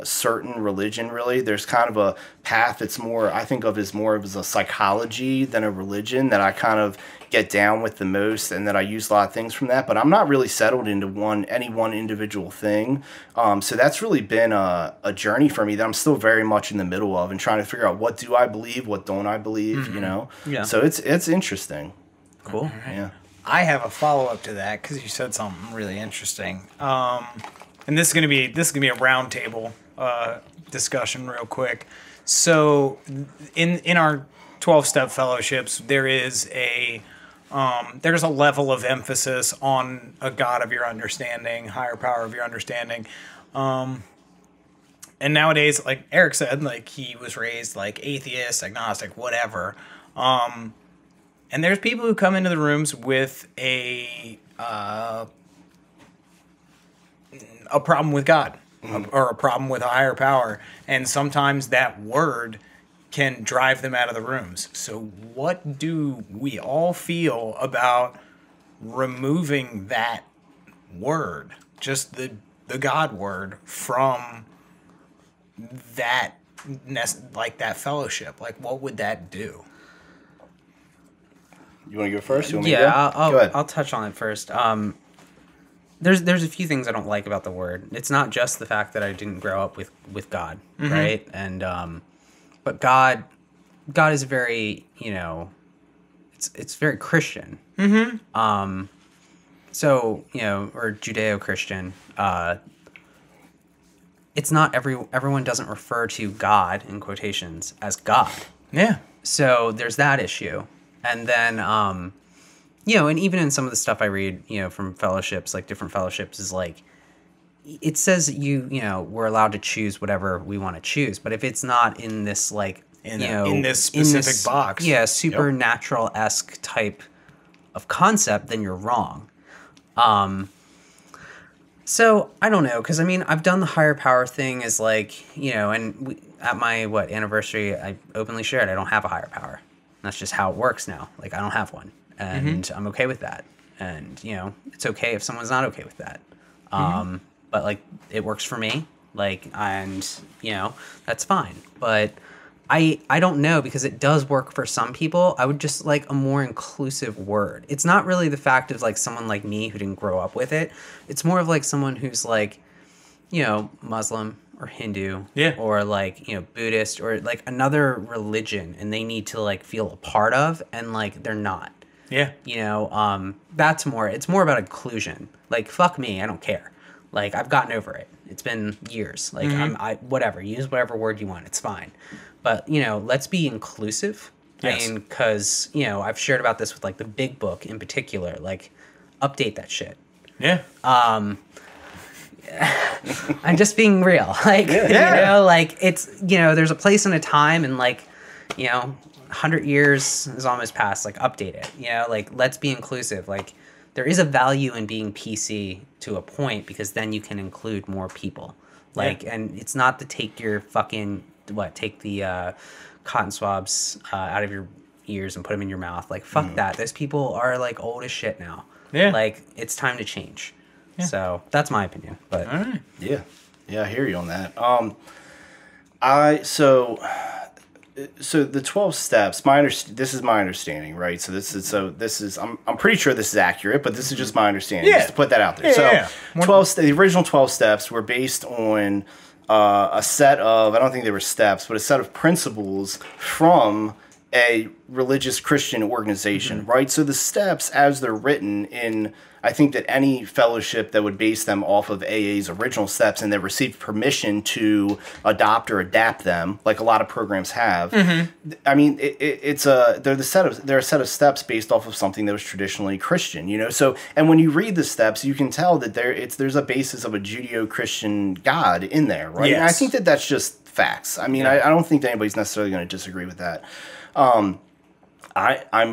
certain religion, really. There's kind of a path that's more, I think of as more of as a psychology than a religion, that I kind of get down with the most, and that I use a lot of things from that, but I'm not really settled into any one individual thing. So that's really been a journey for me that I'm still very much in the middle of, and trying to figure out, what do I believe, what don't I believe, you know? So it's interesting. Cool. Right. Yeah. I have a follow-up to that, because you said something really interesting. And this is gonna be a roundtable discussion real quick. So in our 12-step fellowships, there's a level of emphasis on a God of your understanding, higher power of your understanding. And nowadays, like Eric said, like he was raised like atheist, agnostic, whatever. And there's people who come into the rooms with a problem with God. Or a problem with a higher power, and sometimes that word can drive them out of the rooms. So what do we all feel about removing that word, just the God word, from that, like that fellowship? Like, what would that do? You want to go first? You want me to go? Go ahead. I'll touch on it first. There's a few things I don't like about the word. It's not just the fact that I didn't grow up with God, right? And but God is very, you know, it's very Christian. So, you know, or Judeo-Christian. It's not everyone doesn't refer to God, in quotations, as God. Yeah. So there's that issue. And then you know, and even in some of the stuff I read, you know, from fellowships, like different fellowships, is like, it says you know, we're allowed to choose whatever we want to choose. But if it's not in this, like, in this specific box, supernatural-esque type of concept, then you're wrong. So I don't know, because I mean, I've done the higher power thing as like, you know, and at my anniversary, I openly shared I don't have a higher power. That's just how it works now. Like, I don't have one. And I'm okay with that. And, you know, it's okay if someone's not okay with that. But, like, it works for me. Like, and, you know, that's fine. But I don't know, because it does work for some people. I would just like a more inclusive word. It's not really the fact of, like, someone like me who didn't grow up with it. It's more of, like, someone who's, like, you know, Muslim or Hindu, or like, you know, Buddhist, or like another religion, and they need to like feel a part of, and like they're not. Yeah. You know, it's more about inclusion. Like, fuck me, I don't care. Like, I've gotten over it. It's been years. Like, whatever, use whatever word you want. It's fine. But, you know, let's be inclusive. Yes. I mean, because, you know, I've shared about this with, like, the big book in particular. Like, update that shit. Yeah. I'm just being real. Like, you know, like, it's, you know, there's a place and a time, and, like, you know, 100 years is almost past. Like, update it. You know, like, let's be inclusive. Like, there is a value in being PC to a point, because then you can include more people. Like, and it's not to take your fucking, take the cotton swabs out of your ears and put them in your mouth. Like, fuck that. Those people are, like, old as shit now. Yeah. Like, it's time to change. Yeah. So that's my opinion. But all right. Yeah. Yeah, I hear you on that. So the 12 steps, this is my understanding, right? So this is I'm pretty sure this is accurate, but this is just my understanding. Yeah. Just to put that out there. The original 12 steps were based on a set of, I don't think they were steps, but a set of principles from a religious Christian organization, right? So the steps, as they're written in, I think that any fellowship that would base them off of AA's original steps and that received permission to adopt or adapt them, like a lot of programs have, I mean, they're a set of steps based off of something that was traditionally Christian, you know. So, and when you read the steps, you can tell that there's a basis of a Judeo-Christian God in there, right? Yes. And I think that that's just facts. I mean, I don't think that anybody's necessarily going to disagree with that. I'm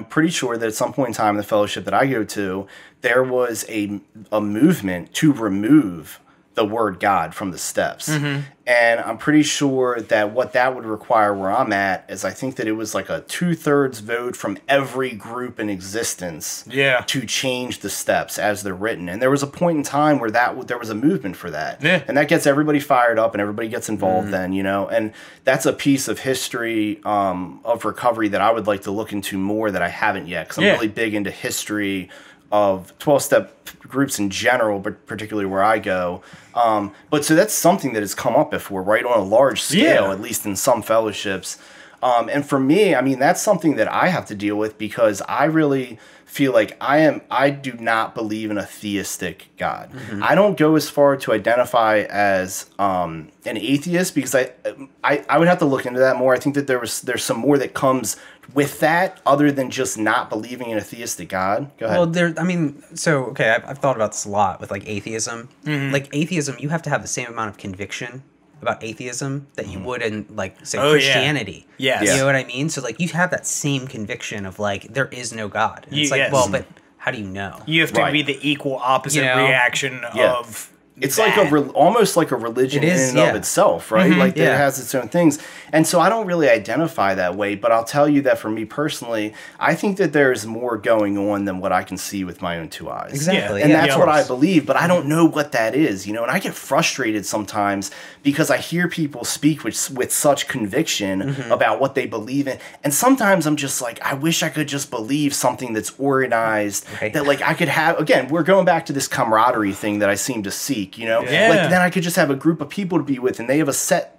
pretty sure that at some point in time in the fellowship that I go to, there was a movement to remove the word God from the steps. And I'm pretty sure that what that would require where I'm at is, I think that it was like a 2/3 vote from every group in existence to change the steps as they're written. And there was a point in time where there was a movement for that. And that gets everybody fired up and everybody gets involved then, you know. And that's a piece of history of recovery that I would like to look into more that I haven't yet, because I'm really big into history of 12-step groups in general, but particularly where I go. But so that's something that has come up before, right, on a large scale, at least in some fellowships. And for me, I mean, that's something that I have to deal with, because I really feel like I do not believe in a theistic God. I don't go as far to identify as an atheist, because I would have to look into that more. I think that there's some more that comes with that, other than just not believing in a theistic God. Go ahead. Well, I've thought about this a lot with, like, atheism. Like, atheism, you have to have the same amount of conviction about atheism that you would in, like, say, Christianity. Yeah. You know what I mean? So, like, you have that same conviction of, like, there is no God. And it's like, Yes. well, but how do you know? You have to be the equal opposite reaction of. It's that. like almost like a religion in and of itself, right? Like, it has its own things. And so I don't really identify that way, but I'll tell you that for me personally, I think that there's more going on than what I can see with my own two eyes. Exactly. And that's what I believe, but I don't know what that is, you know, and I get frustrated sometimes because I hear people speak with such conviction about what they believe in. And sometimes I'm just like, I wish I could just believe something that's organized, that, like, I could have, again, we're going back to this camaraderie thing that I seem to seek, you know? Like, then I could just have a group of people to be with, and they have a set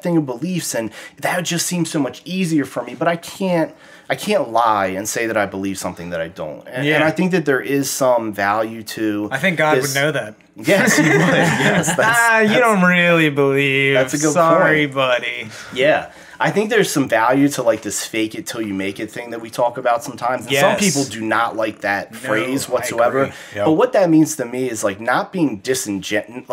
thing of beliefs, and that just seems so much easier for me. But I can't lie and say that I believe something that I don't. And I think that there is some value to. I think God would know that. Yes, he would. Yes, you don't really believe. That's a good Sorry, point. buddy. Yeah. I think there's some value to, like, this fake it till you make it thing that we talk about sometimes. And some people do not like that phrase whatsoever. But what that means to me is, like, not being disingenuous,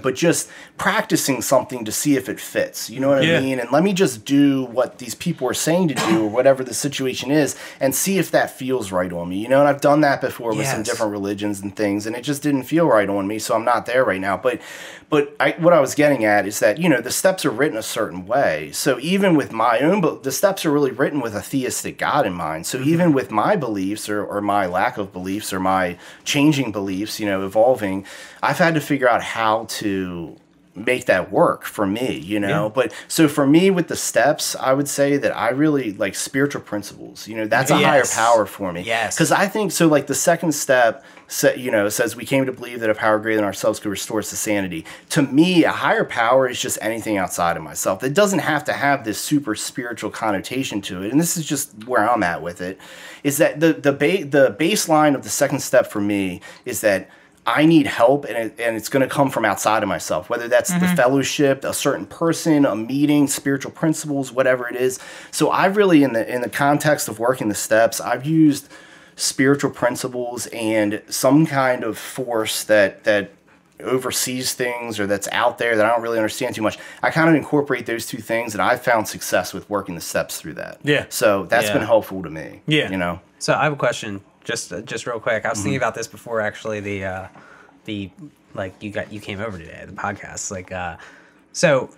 but just practicing something to see if it fits. You know what I mean? And let me just do what these people are saying to do, or whatever the situation is, and see if that feels right on me. You know, and I've done that before with some different religions and things, and it just didn't feel right on me, so I'm not there right now. But what I was getting at is that, you know, the steps are written a certain way. So even with my own, the steps are really written with a theistic God in mind. So even with my beliefs or my lack of beliefs or my changing beliefs, you know, evolving, I've had to figure out how to make that work for me, you know. But so for me with the steps, I would say that I really like spiritual principles, you know. That's a higher power for me. Because I think so, like the second step, you know, says we came to believe that a power greater than ourselves could restore us to sanity. To me, a higher power is just anything outside of myself. It doesn't have to have this super spiritual connotation to it. And this is just where I'm at with it, is that the baseline of the second step for me is that I need help, and it's going to come from outside of myself, whether that's the fellowship, a certain person, a meeting, spiritual principles, whatever it is. So I've really, in the context of working the steps, I've used spiritual principles and some kind of force that oversees things or that's out there that I don't really understand too much. I kind of incorporate those two things, and I've found success with working the steps through that. Yeah. So that's been helpful to me. Yeah. You know. So I have a question. Just real quick. I was thinking about this before actually the like you came over today, the podcast. Like so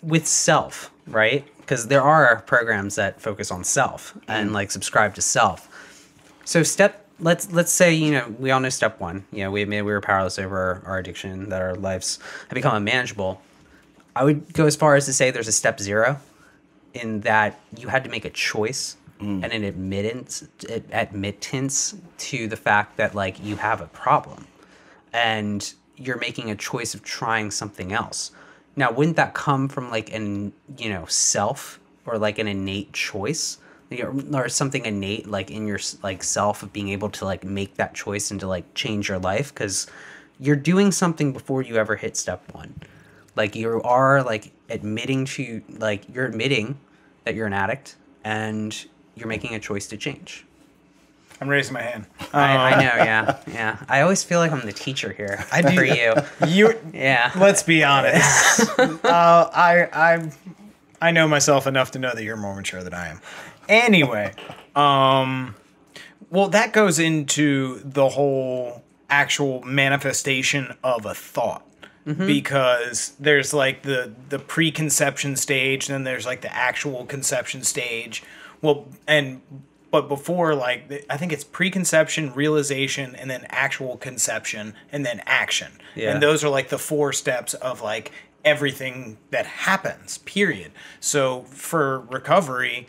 with self, right? Because there are programs that focus on self and like subscribe to self. So let's say, you know, we all know step one. You know, we were powerless over our addiction, that our lives have become unmanageable. I would go as far as to say there's a step 0 in that you had to make a choice and an admittance to the fact that like you have a problem and you're making a choice of trying something else. Now, wouldn't that come from like an, you know, self or like an innate choice or something innate like in your like self of being able to like make that choice and to like change your life? Because you're doing something before you ever hit step 1. Like you are like admitting that you're an addict and you're making a choice to change. I'm raising my hand. I know, yeah. I always feel like I'm the teacher here for you. Let's be honest. I know myself enough to know that you're more mature than I am. Anyway, well, that goes into the whole actual manifestation of a thought. Because there's like the preconception stage, and then there's like the actual conception stage. But before, like, I think it's preconception, realization, and then actual conception, and then action. Yeah. And those are like the 4 steps of like everything that happens, period. So for recovery,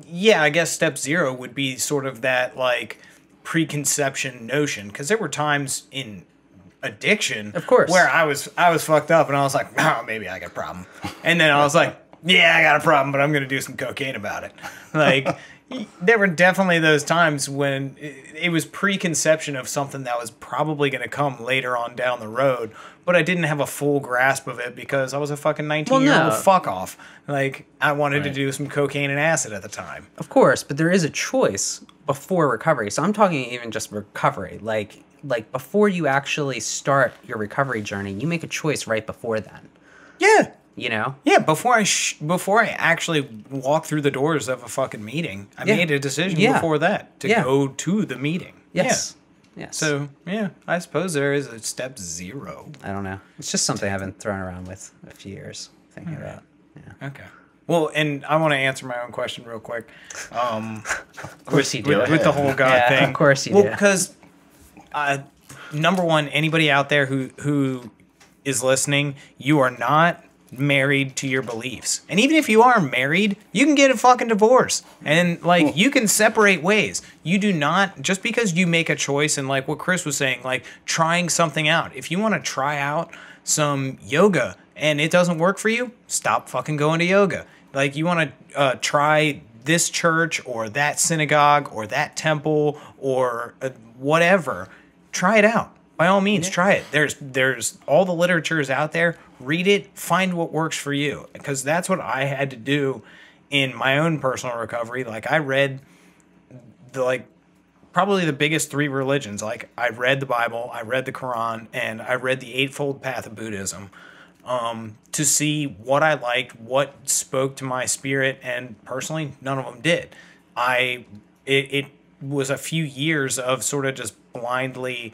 yeah, I guess step 0 would be sort of that like preconception notion. Because there were times in addiction, of course, where I was fucked up, and I was like, oh, maybe I got a problem. And then I was like, yeah, I got a problem, but I'm going to do some cocaine about it. Like, there were definitely those times when it was preconception of something that was probably going to come later on down the road, but I didn't have a full grasp of it because I was a fucking 19-year-old fuck off. Like, I wanted to do some cocaine and acid at the time. Of course, but there is a choice before recovery. So I'm talking even just recovery. Like before you actually start your recovery journey, you make a choice right before then. Yeah. You know? Yeah, before I actually walk through the doors of a fucking meeting, I made a decision before that to go to the meeting. Yes. Yeah. Yes. So, yeah, I suppose there is a step 0. I don't know. It's just something I've been throwing around with a few years, thinking about. Yeah. Okay. Well, and I want to answer my own question real quick. Of course you do. With the whole God thing. Of course you do. Well, because, number one, anybody out there who is listening, you are not married to your beliefs. And even if you are married, you can get a fucking divorce. And like you can separate ways. You do not, just because you make a choice, and like what Kris was saying, like trying something out. If you want to try out some yoga and it doesn't work for you, stop fucking going to yoga. Like you want to try this church or that synagogue or that temple or whatever, try it out. By all means, try it. There's all the literature is out there. Read it. Find what works for you. Because that's what I had to do in my own personal recovery. Like I read probably the biggest 3 religions. Like I read the Bible, I read the Quran, and I read the Eightfold Path of Buddhism to see what I liked, what spoke to my spirit, and personally, none of them did. It was a few years of sort of just blindly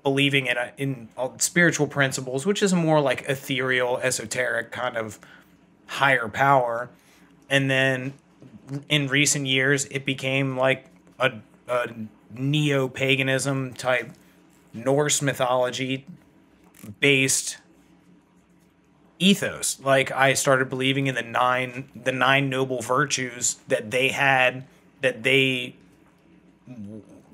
believing in spiritual principles, which is a more like ethereal, esoteric kind of higher power. And then in recent years, it became like a neo-paganism type Norse mythology based ethos. Like I started believing in the nine noble virtues that they had, that they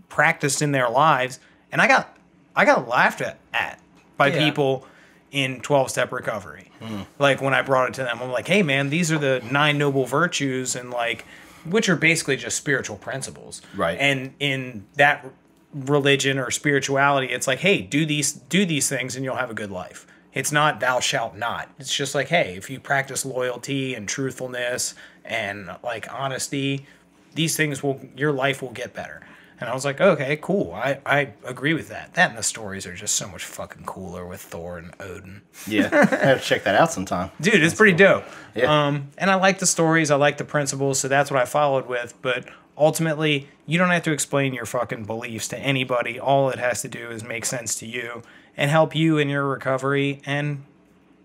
practiced in their lives, and I got laughed at by people in 12-step recovery. Like when I brought it to them, I'm like, hey man, these are the 9 noble virtues, and like, which are basically just spiritual principles. Right. And in that religion or spirituality, it's like, hey, do these things and you'll have a good life. It's not thou shalt not. It's just like, hey, if you practice loyalty and truthfulness and like honesty, these things your life will get better. And I was like, okay, cool. I agree with that. That and the stories are just so much fucking cooler with Thor and Odin. Yeah, I have to check that out sometime. Dude, it's pretty dope. Yeah. And I like the stories. I like the principles, so that's what I followed with. But ultimately, you don't have to explain your fucking beliefs to anybody. All it has to do is make sense to you and help you in your recovery. And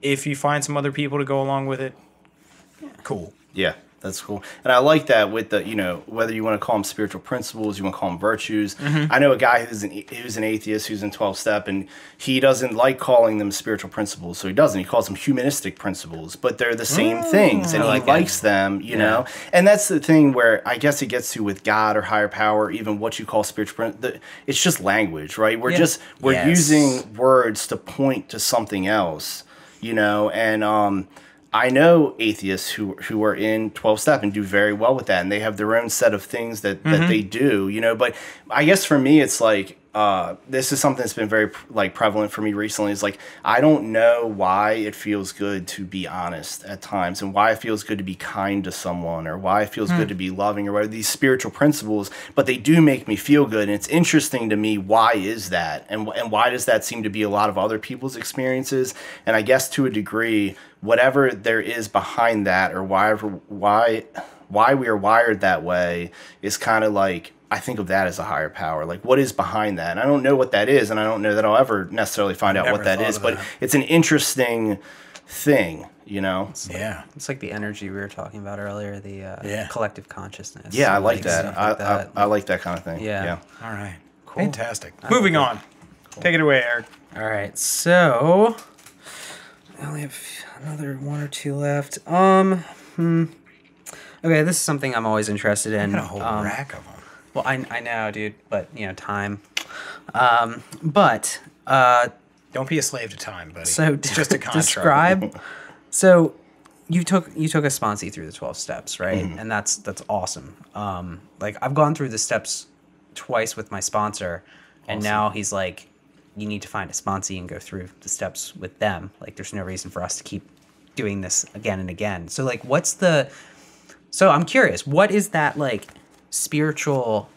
if you find some other people to go along with it, cool. Yeah. That's cool. And I like that with the, you know, whether you want to call them spiritual principles, you want to call them virtues. I know a guy who's an atheist who's in 12-step, and he doesn't like calling them spiritual principles, so he doesn't. He calls them humanistic principles, but they're the same things, and he likes them, you know. And that's the thing where I guess it gets to with God or higher power, even what you call spiritual it's just language, right? We're using words to point to something else, you know, and I know atheists who are in 12-step and do very well with that, and they have their own set of things that they do, you know. But I guess for me, it's like this is something that's been very like prevalent for me recently. Is like I don't know why it feels good to be honest at times, and why it feels good to be kind to someone, or why it feels good to be loving, or whatever, these spiritual principles. But they do make me feel good, and it's interesting to me, why is that, and why does that seem to be a lot of other people's experiences? And I guess to a degree, whatever there is behind that, or why we are wired that way, is kind of like, I think of that as a higher power. Like, what is behind that? And I don't know what that is, and I don't know that I'll ever necessarily find out what that is, but it's an interesting thing, you know? It's like the energy we were talking about earlier, the collective consciousness. Yeah, I like that. I like that kind of thing. Yeah. All right. Cool. Fantastic. Moving on. Cool. Take it away, Eric. All right. So I only have another 1 or 2 left. Okay, this is something I'm always interested in. I got a whole rack of them. Well, I know, dude, but you know, time. Don't be a slave to time, buddy. So it's just a contract. Describe. So you took a sponsee through the 12 steps, right? And that's awesome. Like I've gone through the steps twice with my sponsor, and now he's like, you need to find a sponsee and go through the steps with them. Like there's no reason for us to keep doing this again and again. So like, so I'm curious, what is that like spiritual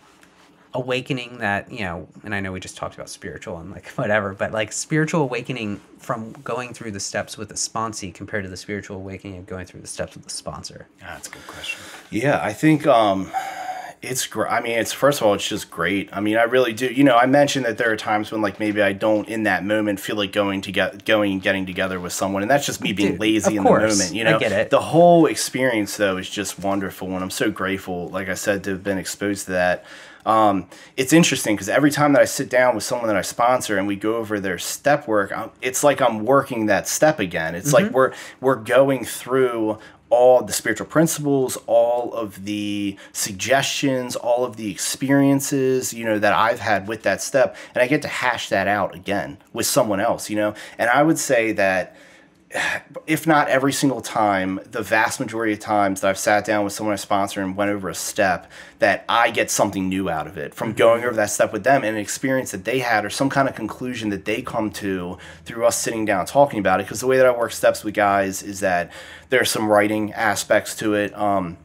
awakening that, you know, and I know we just talked about spiritual and like whatever, but like spiritual awakening from going through the steps with a sponsee compared to the spiritual awakening of going through the steps with the sponsor? That's a good question. Yeah, I think it's great. I mean, first of all, it's just great. I mean, I really do. You know, I mentioned that there are times when like maybe I don't in that moment feel like going and getting together with someone, and that's just me being lazy in the moment. You know, I get it. The whole experience though is just wonderful, and I'm so grateful, like I said, to have been exposed to that. It's interesting because every time that I sit down with someone that I sponsor and we go over their step work, it's like I'm working that step again. It's like we're going through all the spiritual principles, all of the suggestions, all of the experiences, you know, that I've had with that step, and I get to hash that out again with someone else, you know. And I would say that if not every single time, the vast majority of times that I've sat down with someone I sponsor and went over a step, that I get something new out of it from going over that step with them, and an experience that they had or some kind of conclusion that they come to through us sitting down talking about it. Because the way that I work steps with guys is that there's some writing aspects to it. I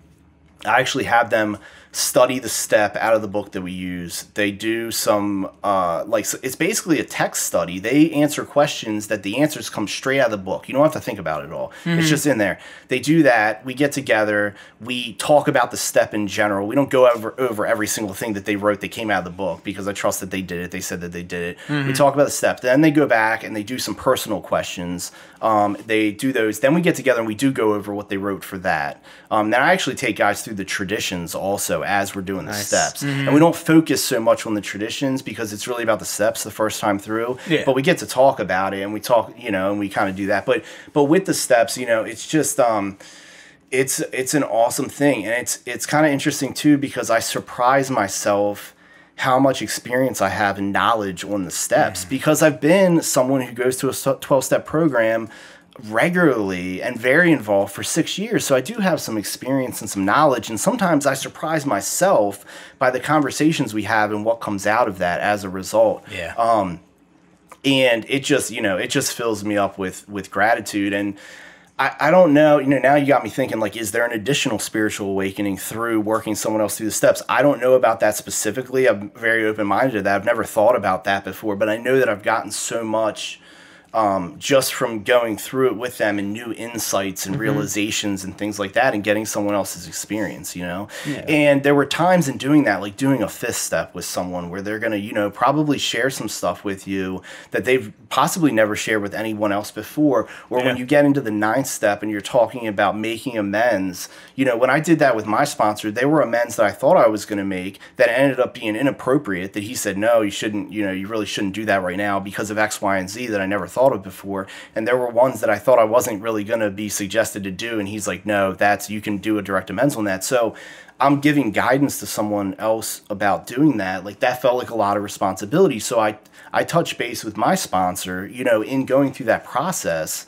actually have them study the step out of the book that we use. They do some, it's basically a text study. They answer questions that the answers come straight out of the book. You don't have to think about it at all. It's just in there. They do that. We get together. We talk about the step in general. We don't go over every single thing that they wrote that came out of the book, because I trust that they did it. They said that they did it. We talk about the step. Then they go back and they do some personal questions. They do those. Then we get together and we do go over what they wrote for that. Then I actually take guys through the traditions also also as we're doing the steps. And we don't focus so much on the traditions because it's really about the steps the first time through. Yeah. But we get to talk about it, and we talk, you know, and we kind of do that. But with the steps, you know, it's just it's an awesome thing, and it's kind of interesting too because I surprise myself how much experience I have and knowledge on the steps because I've been someone who goes to a 12-step program regularly and very involved for 6 years. So I do have some experience and some knowledge, and sometimes I surprise myself by the conversations we have and what comes out of that as a result. Yeah. And it just, you know, it just fills me up with gratitude. And I don't know, you know, now you got me thinking, like, is there an additional spiritual awakening through working someone else through the steps? I don't know about that specifically. I'm very open-minded to that. I've never thought about that before, but I know that I've gotten so much just from going through it with them and new insights and realizations and things like that and getting someone else's experience, you know? Yeah. And there were times in doing that, like doing a 5th step with someone where they're going to, you know, probably share some stuff with you that they've possibly never shared with anyone else before. Or when you get into the 9th step and you're talking about making amends, you know, when I did that with my sponsor, they were amends that I thought I was going to make that ended up being inappropriate, that he said, no, you shouldn't, you know, you really shouldn't do that right now because of X, Y, and Z that I never thought of before. And there were ones that I thought I wasn't really going to be suggested to do, and he's like, no, you can do a direct amends on that. So I'm giving guidance to someone else about doing that. Like, that felt like a lot of responsibility. So I touched base with my sponsor, you know, in going through that process.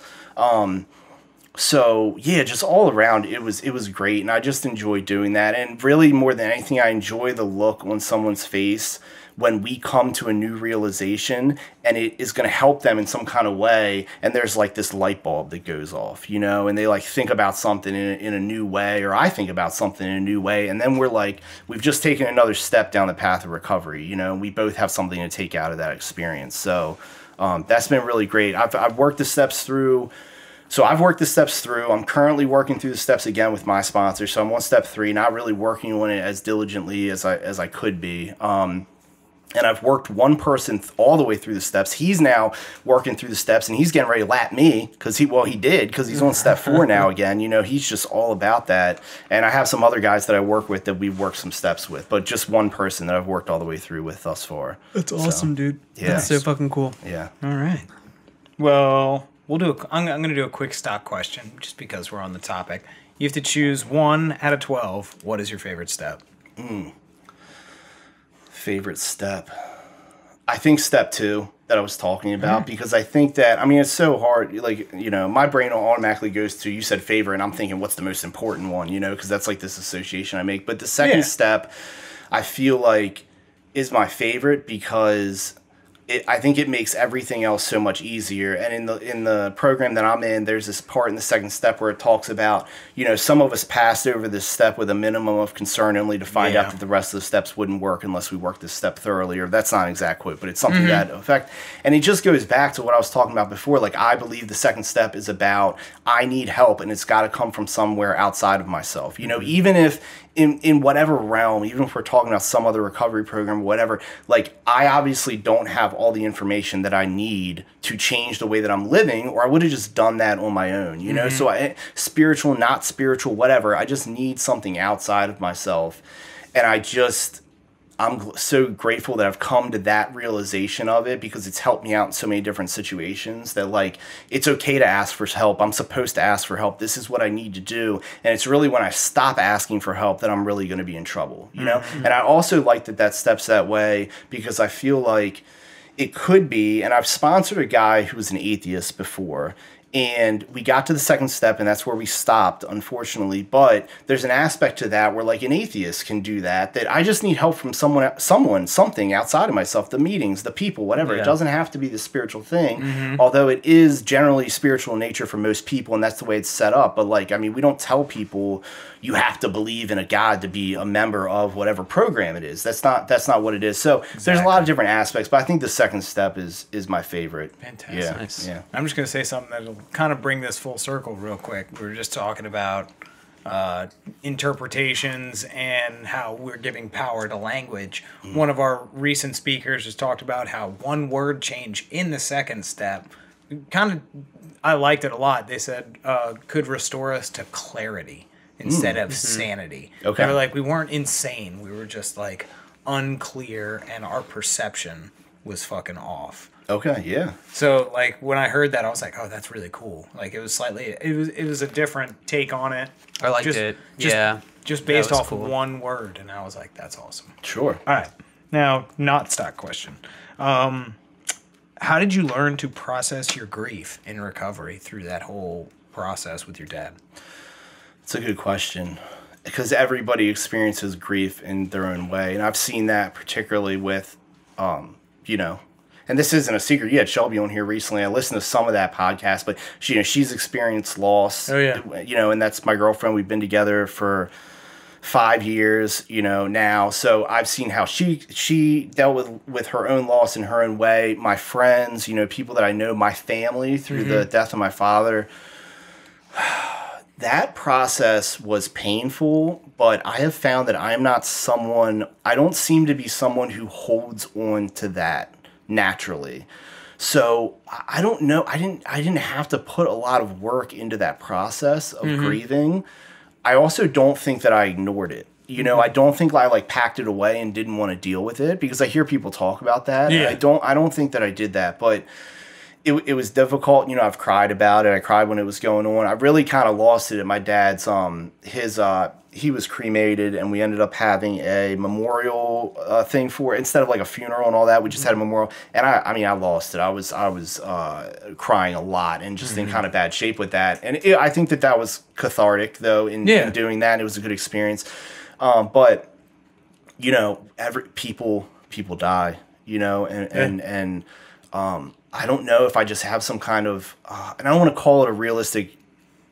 So yeah, just all around, it was great, and I just enjoy doing that. And really, more than anything, I enjoy the look on someone's face when we come to a new realization and it is going to help them in some kind of way, and there's like this light bulb that goes off, you know, and they like think about something in a new way, or I think about something in a new way, and then we're like, we've just taken another step down the path of recovery, you know, and we both have something to take out of that experience. So that's been really great. I've worked the steps through. So I've worked the steps through. I'm currently working through the steps again with my sponsor. So I'm on step 3, not really working on it as diligently as I could be. And I've worked one person all the way through the steps. He's now working through the steps, and he's getting ready to lap me because he did, because he's on step 4 now again. You know, he's just all about that. And I have some other guys that I work with that we've worked some steps with, but just one person that I've worked all the way through with thus far. That's awesome, dude. Yeah. That's so fucking cool. Yeah. All right. Well, I'm going to do a quick stock question just because we're on the topic. You have to choose 1 out of 12. What is your favorite step? Favorite step, I think step 2 that I was talking about, because I think that, I mean, it's so hard, like, you know, my brain automatically goes to, you said favorite, and I'm thinking what's the most important one, you know, because that's like this association I make. But the second step, I feel like, is my favorite because I think it makes everything else so much easier. And in the program that I'm in, there's this part in the second step where it talks about, you know, some of us passed over this step with a minimum of concern only to find out that the rest of the steps wouldn't work unless we worked this step thoroughly. Or that's not an exact quote, but it's something to that effect. And it just goes back to what I was talking about before. Like, I believe the second step is about, I need help, and it's got to come from somewhere outside of myself. You know, even if in whatever realm, even if we're talking about some other recovery program or whatever, like, I obviously don't have all the information that I need to change the way that I'm living, or I would have just done that on my own, you know? So spiritual, not spiritual, whatever, I just need something outside of myself. And I'm so grateful that I've come to that realization of it, because it's helped me out in so many different situations that, like, it's okay to ask for help. I'm supposed to ask for help. This is what I need to do. And it's really when I stop asking for help that I'm really going to be in trouble, you know? And I also like that steps that way, because I feel like it could be, and I've sponsored a guy who was an atheist before, and we got to the second step, and that's where we stopped, unfortunately. But there's an aspect to that where, like, an atheist can do that I just need help from something outside of myself, the meetings, the people, whatever. It doesn't have to be the spiritual thing, although it is generally spiritual in nature for most people, and that's the way it's set up. But, like, I mean, we don't tell people you have to believe in a God to be a member of whatever program it is. That's not what it is. So there's a lot of different aspects, but I think the second step is my favorite. Fantastic. Yeah. Nice. Yeah. I'm just going to say something that'll kind of bring this full circle real quick. We were just talking about interpretations and how we're giving power to language. One of our recent speakers has talked about how one word change in the second step, I liked it a lot. They said could restore us to clarity. instead of sanity. Okay. They were like, we weren't insane. We were just like unclear, and our perception was fucking off. Okay, yeah. So like when I heard that, I was like, oh, that's really cool. Like it was a different take on it. I liked it. Yeah. Just based was off cool. of one word, and I was like, that's awesome. Sure. All right. Now, not stock question. How did you learn to process your grief in recovery through that whole process with your dad? It's a good question, because everybody experiences grief in their own way. And I've seen that particularly with, you know, and this isn't a secret. You had Shelby on here recently. I listened to some of that podcast, but she, you know, she's experienced loss. Oh, yeah. You know, and that's my girlfriend. We've been together for 5 years, you know, now. So I've seen how she dealt with her own loss in her own way. My friends, you know, people that I know, my family through the death of my father. That process was painful, but I have found that I don't seem to be someone who holds on to that naturally. So I don't know. I didn't have to put a lot of work into that process of grieving. I also don't think that I ignored it. You know, I don't think I like packed it away and didn't want to deal with it, because I hear people talk about that. Yeah. I don't think that I did that, but it was difficult. You know, I've cried about it. I cried when it was going on. I really kind of lost it at my dad's, he was cremated, and we ended up having a memorial thing for it. Instead of like a funeral and all that, we just had a memorial. And I mean, I lost it. I was crying a lot and just in kind of bad shape with that. And I think that was cathartic though in doing that. And it was a good experience. But you know, people die, you know, and I don't know if I just have some kind of, and I don't want to call it a realistic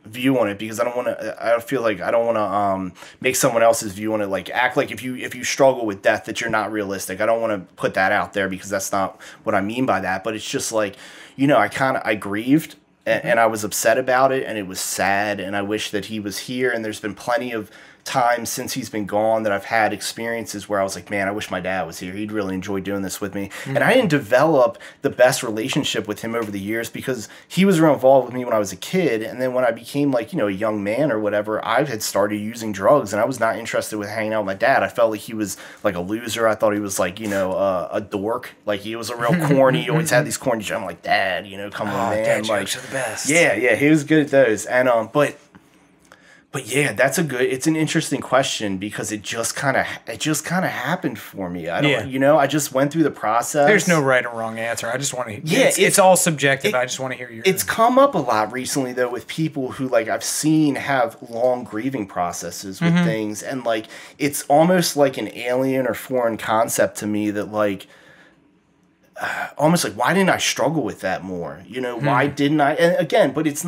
view on it, because I feel like I don't want to make someone else's view on it, like act like if you struggle with death that you're not realistic. I don't want to put that out there, because that's not what I mean by that. But it's just like, you know, I grieved and I was upset about it, and it was sad, and I wish that he was here. And there's been plenty of times since he's been gone that I've had experiences where I was like, man, I wish my dad was here. He'd really enjoy doing this with me. And I didn't develop the best relationship with him over the years, because he was real involved with me when I was a kid. And then when I became like, you know, a young man or whatever, I had started using drugs, and I was not interested with hanging out with my dad. I felt like he was like a loser. I thought he was like, you know, a dork. Like he was a real corny. He always had these corny jokes. I'm like, Dad, you know, come on, man. Dad like, jokes are the best. Yeah, he was good at those. And But yeah, it's an interesting question, because it just kind of happened for me. I don't, you know, I just went through the process. There's no right or wrong answer. I just want to. Yeah, it's all subjective. I just want to hear your. It's come up a lot recently though with people who like I've seen have long grieving processes with things, and like it's almost like an alien or foreign concept to me that like. Almost like, why didn't I struggle with that more? You know, why didn't I? And again, but it's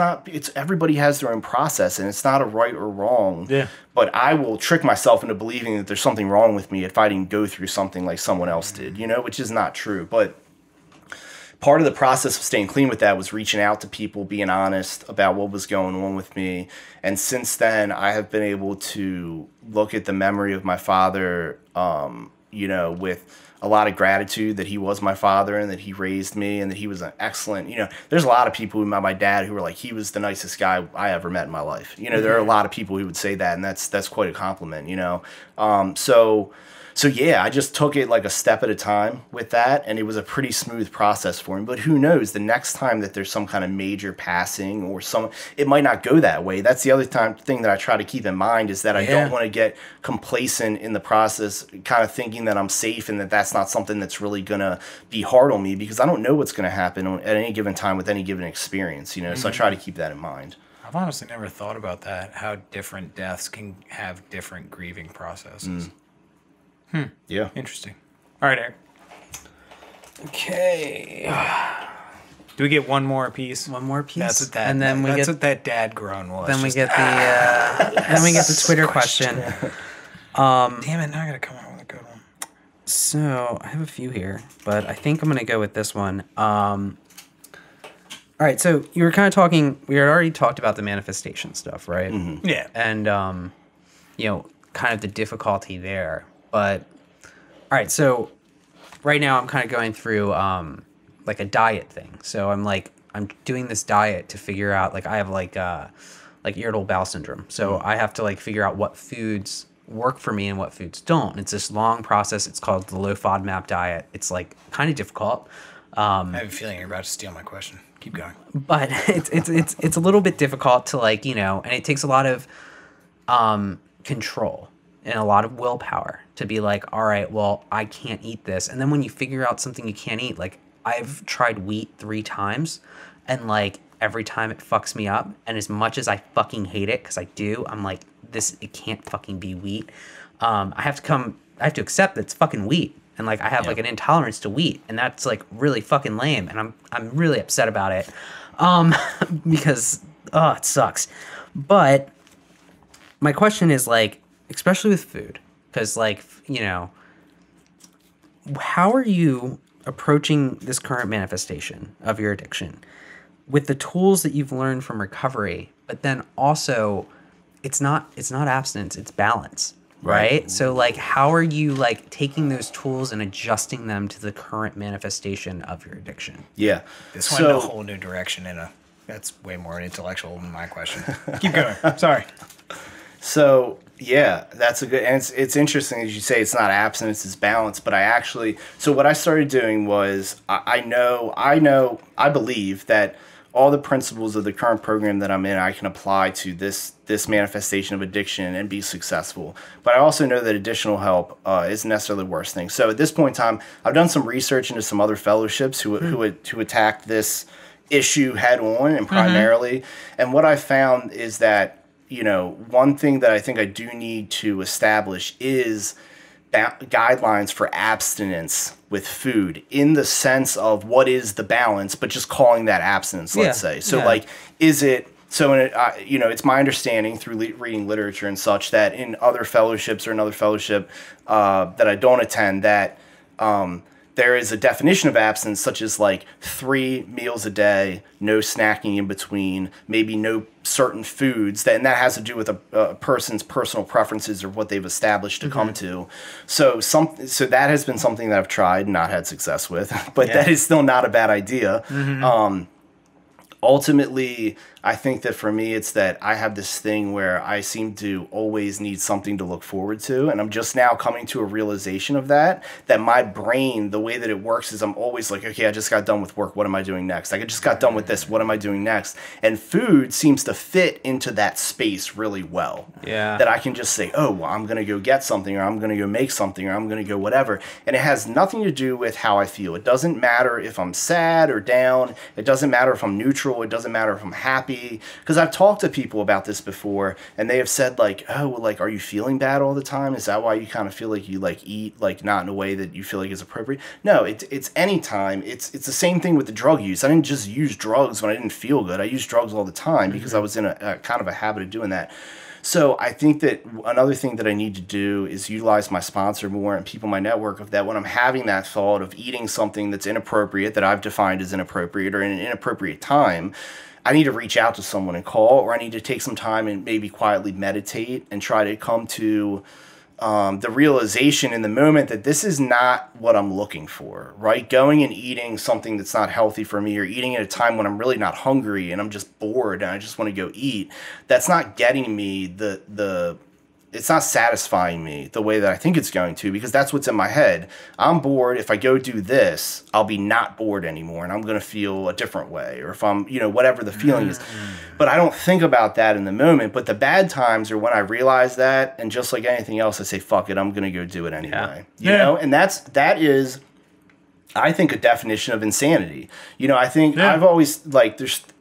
everybody has their own process, and it's not a right or wrong. Yeah. But I will trick myself into believing that there's something wrong with me if I didn't go through something like someone else did, you know, which is not true. But part of the process of staying clean with that was reaching out to people, being honest about what was going on with me. And since then, I have been able to look at the memory of my father, you know, with a lot of gratitude that he was my father and that he raised me and that he was an excellent, you know, there's a lot of people who met my dad who were like, he was the nicest guy I ever met in my life. You know, there are a lot of people who would say that, and that's quite a compliment, you know? So yeah, I just took it like a step at a time with that, and it was a pretty smooth process for me. But who knows, the next time that there's some kind of major passing or it might not go that way. That's the other thing that I try to keep in mind, is that I don't want to get complacent in the process, kind of thinking that I'm safe and that that's not something that's really going to be hard on me, because I don't know what's going to happen at any given time with any given experience, you know? So I try to keep that in mind. I've honestly never thought about that, how different deaths can have different grieving processes. Yeah. Interesting. All right, Eric. Okay. Do we get one more piece? One more piece, That's what that. and then that's what that dad groan was. Then we get the Twitter question. Damn it! Now I gotta come up with a good one. So I have a few here, but I think I'm gonna go with this one. All right. So you were kind of talking. We had already talked about the manifestation stuff, right? Mm-hmm. Yeah. And you know, kind of the difficulty there. But all right, so right now I'm kind of going through like a diet thing. So I'm doing this diet to figure out, like, I have like like irritable bowel syndrome. So I have to like figure out what foods work for me and what foods don't. It's this long process. It's called the low FODMAP diet. It's like kind of difficult. I have a feeling you're about to steal my question. Keep going. But it's a little bit difficult to like, you know, and it takes a lot of control and a lot of willpower to be like, all right, well, I can't eat this. And then when you figure out something you can't eat, like I've tried wheat 3 times and like every time it fucks me up. And as much as I fucking hate it, because I do, I'm like, it can't fucking be wheat. I have to accept that it's fucking wheat. And like I have like an intolerance to wheat, and that's like really fucking lame, and I'm really upset about it, because it sucks. But my question is like, especially with food, because like, you know, how are you approaching this current manifestation of your addiction with the tools that you've learned from recovery, but then also it's not abstinence, it's balance. Right. So like, how are you like taking those tools and adjusting them to the current manifestation of your addiction? Yeah. This went in a whole new direction that's way more intellectual than my question. Keep going. Sorry. So yeah, that's a good, and it's interesting as you say, it's not abstinence, it's balance. But so what I started doing was I believe that all the principles of the current program that I'm in, I can apply to this manifestation of addiction and be successful. But I also know that additional help isn't necessarily the worst thing. So at this point in time, I've done some research into some other fellowships who attack this issue head on and primarily. And what I found is that, you know, one thing that I think I do need to establish is guidelines for abstinence with food, in the sense of what is the balance, but just calling that abstinence, let's say. So like, is it, so in you know, it's my understanding through reading literature and such that in other fellowships, or another fellowship that I don't attend, that there is a definition of abstinence, such as like 3 meals a day, no snacking in between, maybe no certain foods, and that has to do with a person's personal preferences or what they've established to come to. So that has been something that I've tried and not had success with, but that is still not a bad idea. Ultimately, I think that for me, it's that I have this thing where I seem to always need something to look forward to. And I'm just now coming to a realization of that my brain, the way that it works is I'm always like, okay, I just got done with work. What am I doing next? I just got done with this. What am I doing next? And food seems to fit into that space really well. Yeah. That I can just say, oh, well, I'm going to go get something, or I'm going to go make something, or I'm going to go whatever. And it has nothing to do with how I feel. It doesn't matter if I'm sad or down. It doesn't matter if I'm neutral. It doesn't matter if I'm happy. Because I've talked to people about this before, and they have said like, oh, well, like, are you feeling bad all the time? Is that why you kind of feel like you like eat like not in a way that you feel like is appropriate? No, it's any time. It's the same thing with the drug use. I didn't just use drugs when I didn't feel good. I used drugs all the time because I was in a kind of a habit of doing that. So I think that another thing that I need to do is utilize my sponsor more and people in my network, of that when I'm having that thought of eating something that's inappropriate, that I've defined as inappropriate, or in an inappropriate time, I need to reach out to someone and call, or I need to take some time and maybe quietly meditate and try to come to the realization in the moment that this is not what I'm looking for, right? Going and eating something that's not healthy for me, or eating at a time when I'm really not hungry and I'm just bored and I just want to go eat, that's not getting me it's not satisfying me the way that I think it's going to, because that's what's in my head. I'm bored. If I go do this, I'll be not bored anymore, and I'm going to feel a different way, or if I'm, you know, whatever the feeling is. But I don't think about that in the moment. But the bad times are when I realize that, and just like anything else, I say, fuck it, I'm going to go do it anyway. You know, and that is, I think, a definition of insanity. You know, I think I've always, like,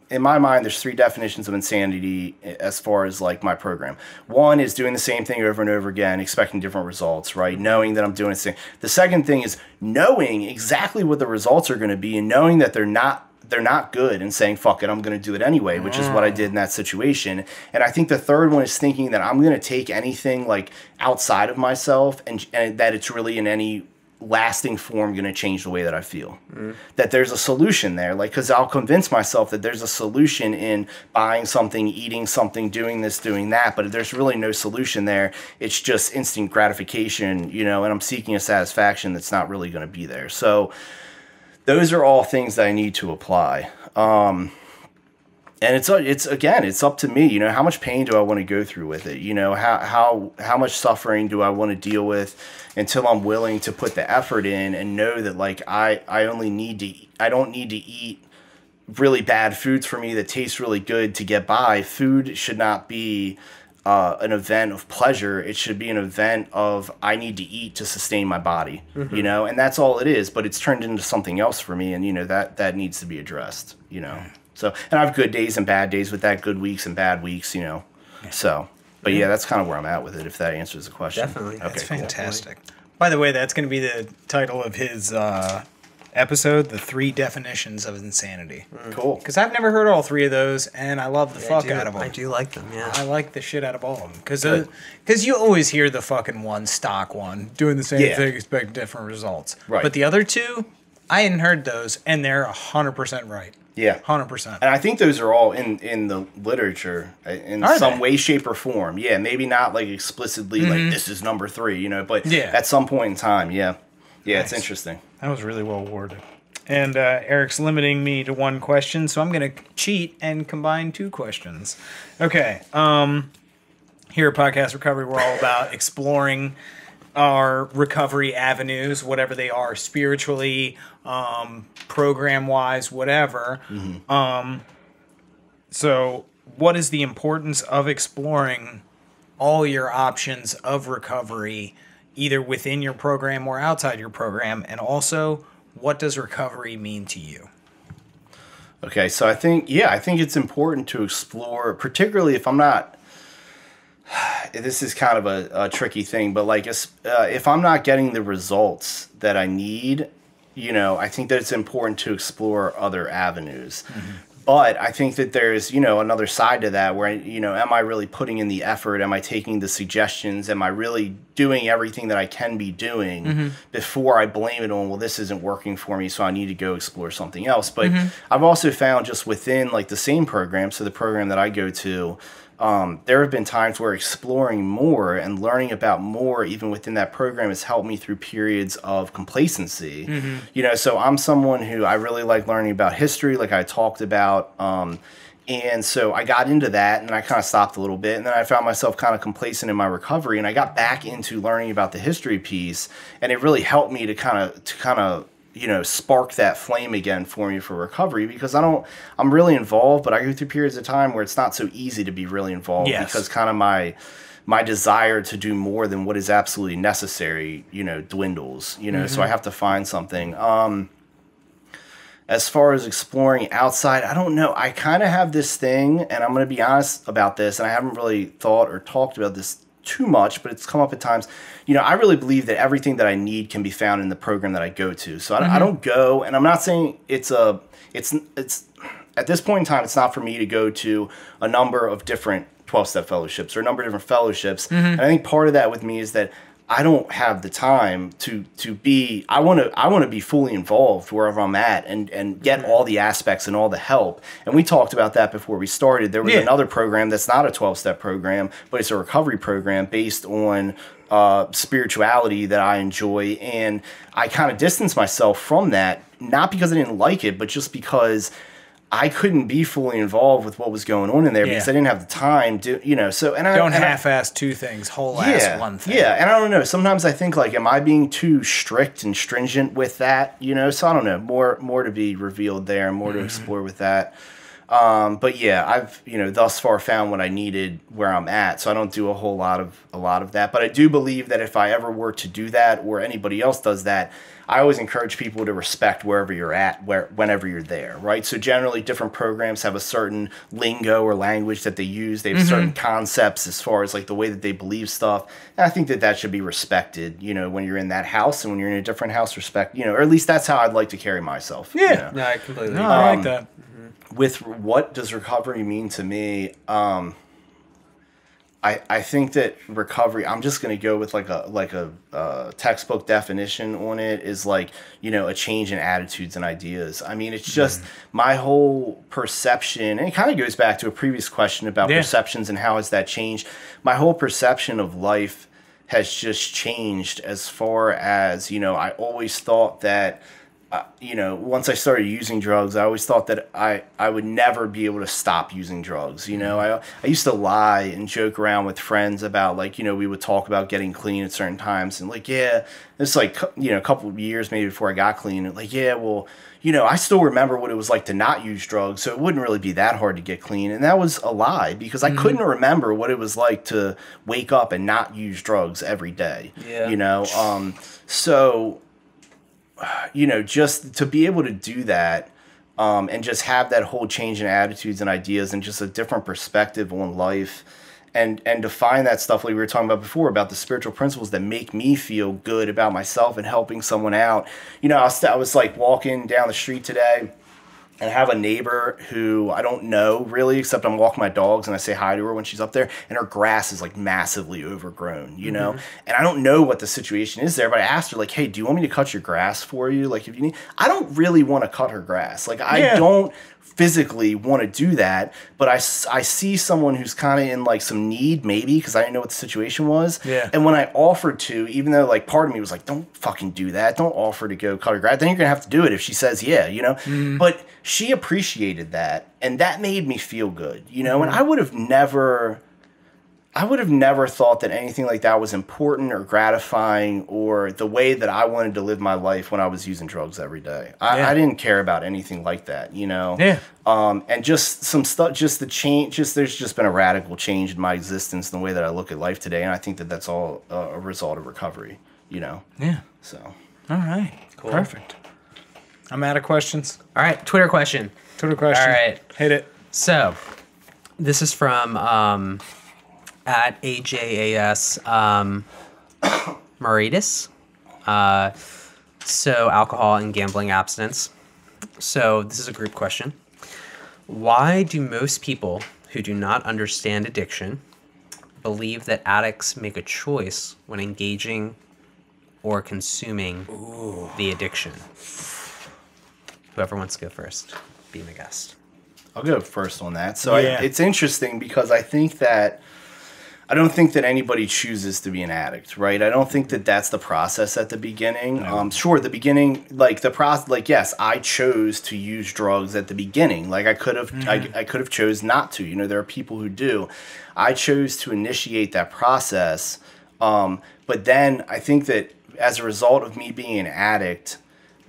in my mind, there's 3 definitions of insanity as far as like my program. One is doing the same thing over and over again, expecting different results, right? Knowing that I'm doing the same. The second thing is knowing exactly what the results are going to be, and knowing that they're not good, and saying, fuck it, I'm going to do it anyway, which is what I did in that situation. And I think the third one is thinking that I'm going to take anything like outside of myself, and that it's really in any lasting form going to change the way that I feel. That there's a solution there, like, because I'll convince myself that there's a solution in buying something, eating something, doing this, doing that, but there's really no solution there. It's just instant gratification, you know, and I'm seeking a satisfaction that's not really going to be there. So those are all things that I need to apply. And it's again, it's up to me, you know, how much pain do I want to go through with it? You know, how much suffering do I want to deal with until I'm willing to put the effort in and know that like I don't need to eat really bad foods for me that taste really good to get by. Food should not be an event of pleasure. It should be an event of I need to eat to sustain my body, you know, and that's all it is. But it's turned into something else for me, and you know that needs to be addressed, you know. So, and I have good days and bad days with that, good weeks and bad weeks, you know. So, but yeah, that's kind of where I'm at with it, if that answers the question. Definitely. Okay, That's fantastic. By the way, that's going to be the title of his episode, The 3 Definitions of Insanity. Cool. Because I've never heard all 3 of those, and I love the fuck out of them. I do like them, yeah. I like the shit out of all of them. Because you always hear the fucking one, stock one, doing the same thing, expect different results. Right. But the other 2, I hadn't heard those, and they're 100% right. Yeah. 100%. And I think those are all in the literature in some way, shape, or form. Yeah, maybe not like explicitly like this is number 3, you know, but at some point in time, yeah. Yeah, nice. It's interesting. That was really well worded. And Eric's limiting me to 1 question, so I'm going to cheat and combine 2 questions. Okay. Here at Podcast Recovery, we're all about exploring our recovery avenues, whatever they are, spiritually, program-wise, whatever. So what is the importance of exploring all your options of recovery, either within your program or outside your program? And also, what does recovery mean to you? Okay, so I think it's important to explore, particularly if I'm not, this is kind of a tricky thing, but like if I'm not getting the results that I need, you know, I think that it's important to explore other avenues. But I think that there's, you know, another side to that where, you know, am I really putting in the effort? Am I taking the suggestions? Am I really doing everything that I can be doing before I blame it on, well, this isn't working for me, so I need to go explore something else. But I've also found just within like the same program, so the program that I go to, there have been times where exploring more and learning about more, even within that program, has helped me through periods of complacency. You know, so I'm someone who I really like learning about history, like I talked about. And so I got into that and I kind of stopped a little bit. And then I found myself kind of complacent in my recovery. And I got back into learning about the history piece. And it really helped me to kind of you know, spark that flame again for me for recovery, because I'm really involved, but I go through periods of time where it's not so easy to be really involved because kind of my desire to do more than what is absolutely necessary, you know, dwindles, you know, so I have to find something. As far as exploring outside, I don't know. I kind of have this thing, and I'm going to be honest about this, and I haven't really thought or talked about this too much, but it's come up at times. You know, I really believe that everything that I need can be found in the program that I go to. So I don't go, and I'm not saying it's at this point in time, it's not for me to go to a number of different 12-step fellowships or a number of different fellowships. And I think part of that with me is that I don't have the time to be, I want to be fully involved wherever I'm at and get all the aspects and all the help. And we talked about that before we started. There was another program that's not a 12-step program, but it's a recovery program based on spirituality that I enjoy. And I kind of distanced myself from that, not because I didn't like it, but just because I couldn't be fully involved with what was going on in there because I didn't have the time to, you know, so, and I don't half-ass 2 things, whole-ass 1 thing. Yeah, and I don't know, sometimes I think, like, am I being too strict and stringent with that, you know, so I don't know, more to be revealed there, more to explore with that. But yeah, I've, you know, thus far found what I needed where I'm at, so I don't do a lot of that, but I do believe that if I ever were to do that, or anybody else does that, I always encourage people to respect wherever you're at, whenever you're there, right? So generally, different programs have a certain lingo or language that they use. They have certain concepts as far as like the way that they believe stuff. And I think that should be respected, you know, when you're in that house and when you're in a different house, respect, you know, or at least that's how I'd like to carry myself. Yeah, you know? No, I completely agree. I like that. With what does recovery mean to me? I think that recovery, I'm just going to go with like a textbook definition on it, is like, you know, a change in attitudes and ideas. I mean, it's just my whole perception, and it kind of goes back to a previous question about perceptions and how has that changed. My whole perception of life has just changed as far as, you know, I always thought that you know, once I started using drugs, I always thought that I would never be able to stop using drugs. You know, I used to lie and joke around with friends about, like, you know, we would talk about getting clean at certain times, and like, yeah, it's like, you know, a couple of years maybe before I got clean, and like, yeah, well, you know, I still remember what it was like to not use drugs, so it wouldn't really be that hard to get clean. And that was a lie, because I couldn't remember what it was like to wake up and not use drugs every day. Yeah. You know, so, you know, just to be able to do that, and just have that whole change in attitudes and ideas and just a different perspective on life, and to find that stuff like we were talking about before, about the spiritual principles that make me feel good about myself and helping someone out. You know, I was like walking down the street today, and I have a neighbor who I don't know really, except I'm walking my dogs and I say hi to her when she's up there, and her grass is like massively overgrown, you know? And I don't know what the situation is there, but I asked her, like, hey, do you want me to cut your grass for you? Like, if you need, I don't really want to cut her grass. Like, I don't physically want to do that, but I see someone who's kind of in like some need, maybe, because I didn't know what the situation was. Yeah. And when I offered to, even though like part of me was like, don't fucking do that, don't offer to go cut her grass, then you're gonna have to do it if she says yeah, you know. But she appreciated that, and that made me feel good, you know. And I would have never thought that anything like that was important or gratifying or the way that I wanted to live my life when I was using drugs every day. I didn't care about anything like that, you know? Yeah. And just some stuff, just the change, there's just been a radical change in my existence and the way that I look at life today. And I think that that's all a result of recovery, you know? Yeah. So. All right. Cool. Perfect. I'm out of questions. All right, Twitter question. Twitter question. All right. Hit it. So, this is from at AJAS Maritas. So, alcohol and gambling abstinence. So, this is a group question. Why do most people who do not understand addiction believe that addicts make a choice when engaging or consuming the addiction? Whoever wants to go first, be my guest. I'll go first on that. So it's interesting because I don't think that anybody chooses to be an addict, right? I don't think that that's the process at the beginning. No. Sure, the beginning, like the process, like yes, I chose to use drugs at the beginning. Like I could have, I could have chose not to. You know, there are people who do. I chose to initiate that process, but then I think that as a result of me being an addict,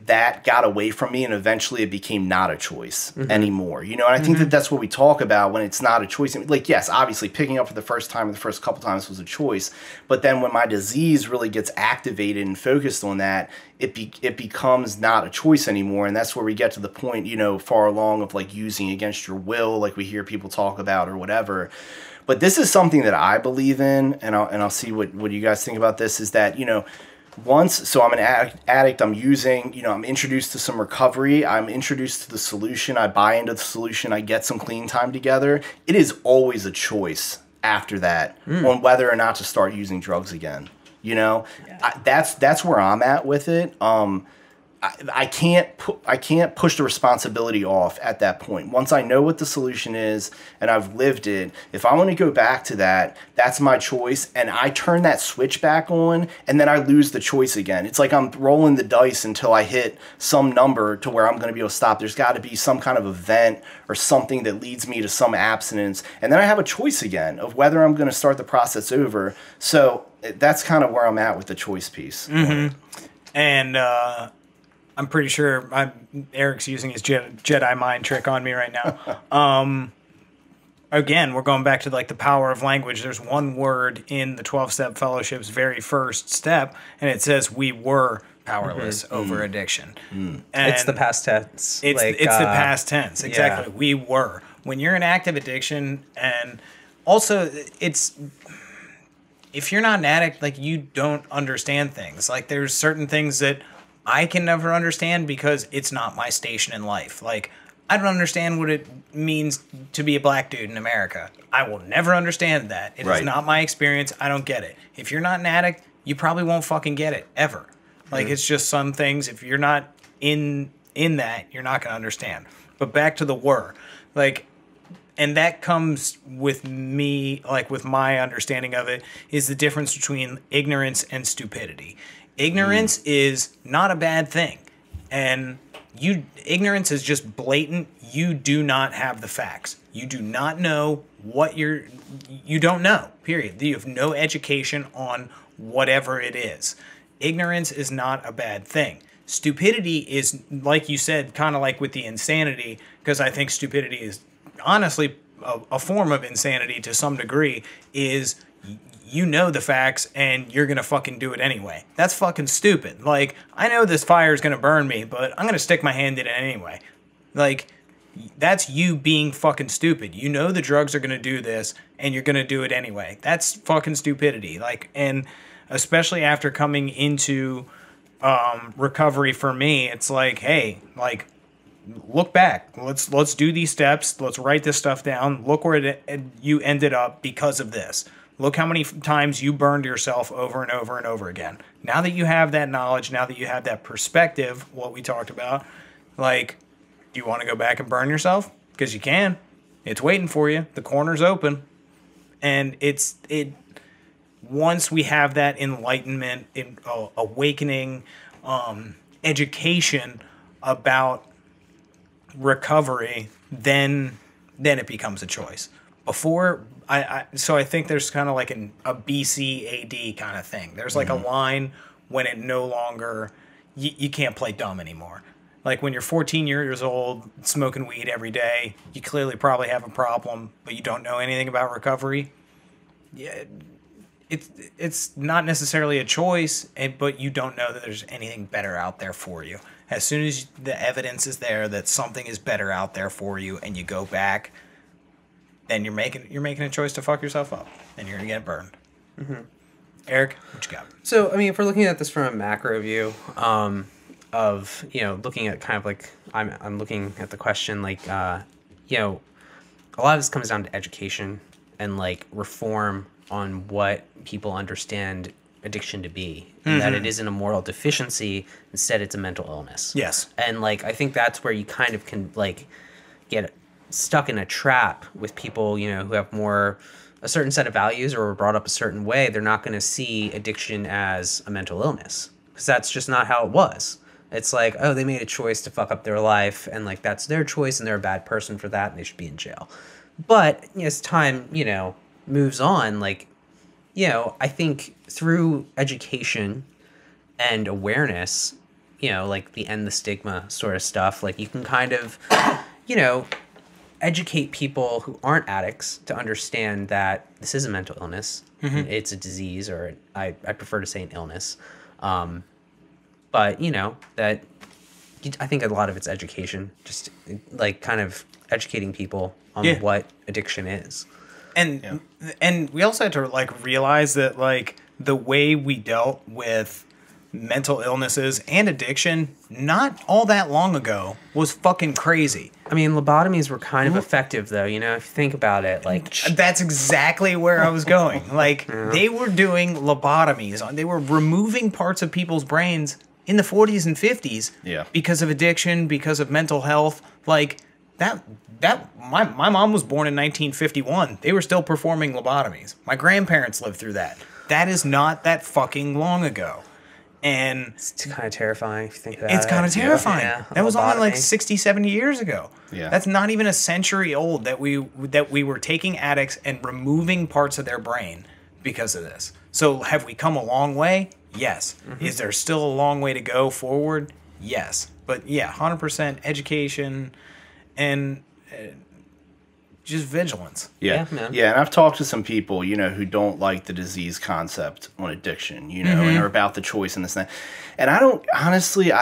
that got away from me, and eventually it became not a choice anymore. You know, and I think that that's what we talk about when it's not a choice. Like, yes, obviously picking up for the first time or the first couple times was a choice, but then when my disease really gets activated and focused on that, it becomes not a choice anymore. And that's where we get to the point, you know, far along of like using against your will, like we hear people talk about or whatever. But this is something that I believe in, and I'll see what you guys think about this, is that, you know, so I'm an addict, I'm using, you know, I'm introduced to some recovery, I'm introduced to the solution, I buy into the solution, I get some clean time together. It is always a choice after that on whether or not to start using drugs again. You know, that's where I'm at with it. I can't push the responsibility off at that point. Once I know what the solution is and I've lived it, if I want to go back to that, that's my choice. And I turn that switch back on and then I lose the choice again. It's like I'm rolling the dice until I hit some number to where I'm going to be able to stop. There's got to be some kind of event or something that leads me to some abstinence. And then I have a choice again of whether I'm going to start the process over. So that's kind of where I'm at with the choice piece. And, I'm pretty sure Eric's using his Jedi mind trick on me right now. Again, we're going back to like the power of language. There's one word in the 12-step fellowship's very first step, and it says we were powerless over addiction. And it's the past tense. It's the past tense. Exactly. Yeah. We were. When you're in active addiction, and also it's, if you're not an addict, like you don't understand things. Like there's certain things that I can never understand because it's not my station in life. Like, I don't understand what it means to be a black dude in America. I will never understand that. It is not my experience. I don't get it. If you're not an addict, you probably won't fucking get it, ever. Like, it's just some things, if you're not in that, you're not going to understand. But back to the were. Like, and that comes with me, like, with my understanding of it, is the difference between ignorance and stupidity. Ignorance is not a bad thing. And ignorance is just blatant. You do not have the facts. You do not know what you don't know, period. You have no education on whatever it is. Ignorance is not a bad thing. Stupidity is, like you said, kind of like with the insanity, because I think stupidity is honestly a form of insanity to some degree, is you know the facts and you're going to fucking do it anyway. That's fucking stupid. Like, I know this fire is going to burn me, but I'm going to stick my hand in it anyway. Like, that's you being fucking stupid. You know the drugs are going to do this and you're going to do it anyway. That's fucking stupidity. Like, and especially after coming into recovery for me, it's like, hey, like, look back. Let's do these steps. Let's write this stuff down. Look where you ended up because of this. Look how many times you burned yourself over and over and over again. Now that you have that knowledge, now that you have that perspective, what we talked about, like, do you want to go back and burn yourself? Because you can. It's waiting for you. The corner's open. And once we have that enlightenment, awakening, education about recovery, then it becomes a choice. Before, so I think there's kind of like a BC AD kind of thing. There's like a line when it no longer, you can't play dumb anymore. Like when you're 14 years old, smoking weed every day, you clearly probably have a problem, but you don't know anything about recovery. Yeah, it's not necessarily a choice, but you don't know that there's anything better out there for you. As soon as the evidence is there that something is better out there for you, and you go back, then you're making a choice to fuck yourself up, and you're gonna get burned. Mm-hmm. Eric, what you got? So, I mean, if we're looking at this from a macro view, of, you know, looking at kind of like, I'm looking at the question like, you know, a lot of this comes down to education and like reform on what people understand addiction to be, and that it isn't a moral deficiency, instead it's a mental illness. Yes. And like, I think that's where you kind of can like get stuck in a trap with people, you know, who have a certain set of values or were brought up a certain way. They're not going to see addiction as a mental illness, because that's just not how it was. It's like, oh, they made a choice to fuck up their life, and like that's their choice, and they're a bad person for that, and they should be in jail. But as time, you know, moves on, like, you know, I think through education and awareness, you know, like the end the stigma sort of stuff, like you can kind of, you know, educate people who aren't addicts to understand that this is a mental illness. It's a disease, or I prefer to say an illness. But, you know, that I think a lot of it's education, just like kind of educating people on what addiction is. And we also had to like realize that like the way we dealt with mental illnesses and addiction not all that long ago was fucking crazy. I mean, lobotomies were kind of effective though, you know, if you think about it, like that's exactly where I was going. Like they were doing lobotomies. They were removing parts of people's brains in the 40s and 50s because of addiction, because of mental health. Like my mom was born in 1951. They were still performing lobotomies. My grandparents lived through that. That is not that fucking long ago. And it's kind of terrifying if you think about it. It's kind of terrifying. Yeah, that was only like 60, 70 years ago. Yeah. That's not even a century old that we were taking addicts and removing parts of their brain because of this. So have we come a long way? Yes. Is there still a long way to go forward? Yes. But yeah, 100% education and just vigilance. Yeah, man. Yeah, and I've talked to some people, you know, who don't like the disease concept on addiction, you know, and are about the choice and this and that. And I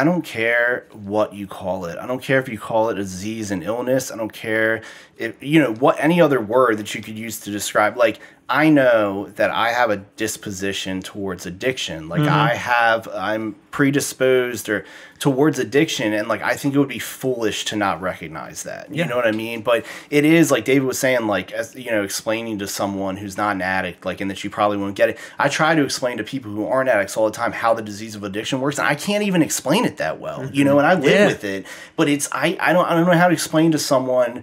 don't care what you call it. I don't care if you call it a disease, an illness. I don't care if, you know, what any other word that you could use to describe. Like, I know that I have a disposition towards addiction. Like I'm predisposed or towards addiction. And like, I think it would be foolish to not recognize that. You know what I mean? But it is like David was saying, like, as you know, explaining to someone who's not an addict, like, and that you probably won't get it. I try to explain to people who aren't addicts all the time how the disease of addiction works. And I can't even explain it that well, you know, and I live with it, but it's, I don't know how to explain to someone,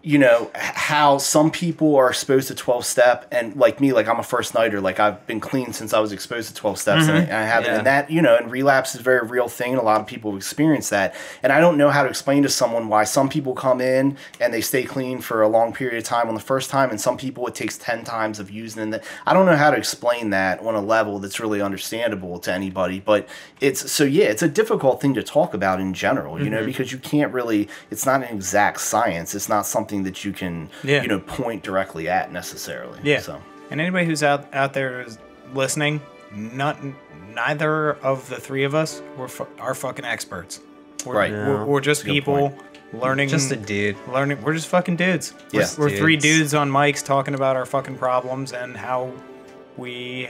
you know, how some people are exposed to 12-step, and like me, like I'm a first nighter, like I've been clean since I was exposed to 12 steps, and I haven't, and that, you know, and relapse is a very real thing, and a lot of people experience that, and I don't know how to explain to someone why some people come in and they stay clean for a long period of time on the first time, and some people it takes 10 times of using it. I don't know how to explain that on a level that's really understandable to anybody, but it's a difficult thing to talk about in general, you know, because you can't really, it's not an exact science, it's not something that you can, you know, point directly at necessarily. Yeah. So. And anybody who's out there is listening, neither of the three of us are fucking experts. We're just people learning. Just a dude. Learning. We're just fucking dudes. Yeah. We're three dudes on mics talking about our fucking problems and how we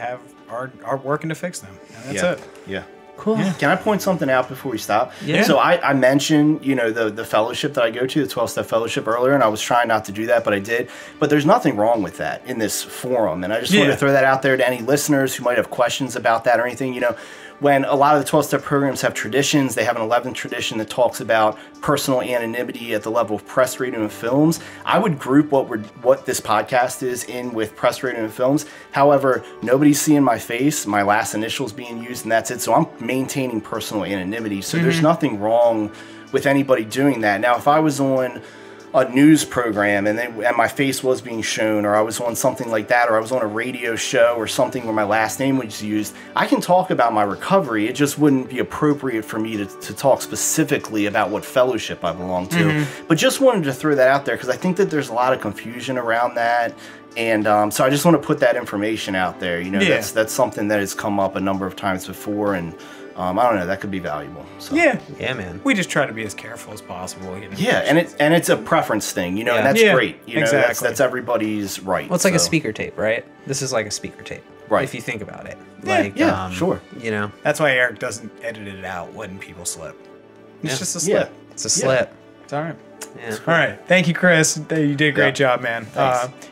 are working to fix them. And that's it. Yeah. Cool. Yeah. Can I point something out before we stop? Yeah. So I mentioned, you know, the fellowship that I go to, the 12-step fellowship earlier, and I was trying not to do that, but I did. But there's nothing wrong with that in this forum. And I just wanted to throw that out there to any listeners who might have questions about that or anything. You know, when a lot of the 12-step programs have traditions, they have an 11th tradition that talks about personal anonymity at the level of press, radio, and films. I would group what this podcast is in with press, radio, and films. However, nobody's seeing my face, my last initials being used, and that's it. So I'm maintaining personal anonymity. So there's nothing wrong with anybody doing that. Now, if I was on a news program and my face was being shown, or I was on something like that, or I was on a radio show or something where my last name was used, I can talk about my recovery. It just wouldn't be appropriate for me to talk specifically about what fellowship I belong to. But just wanted to throw that out there because I think that there's a lot of confusion around that. And so I just want to put that information out there. You know, that's something that has come up a number of times before, and I don't know, that could be valuable. So. Yeah, man. We just try to be as careful as possible. You know? Yeah, and it's a preference thing, you know, and that's great. You know, that's everybody's right. Well, it's like a speaker tape, right? This is like a speaker tape, right? If you think about it, sure. You know, that's why Eric doesn't edit it out when people slip. It's just a slip. Yeah. It's a slip. It's all right. Yeah. All right. Thank you, Kris. You did a great job, man.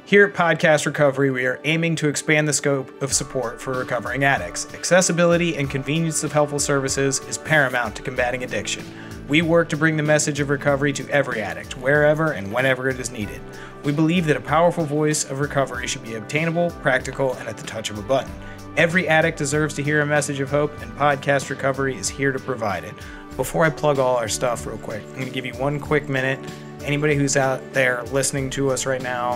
Here at Podcast Recovery, we are aiming to expand the scope of support for recovering addicts. Accessibility and convenience of helpful services is paramount to combating addiction. We work to bring the message of recovery to every addict, wherever and whenever it is needed. We believe that a powerful voice of recovery should be obtainable, practical, and at the touch of a button. Every addict deserves to hear a message of hope, and Podcast Recovery is here to provide it. Before I plug all our stuff real quick, I'm going to give you one quick minute. Anybody who's out there listening to us right now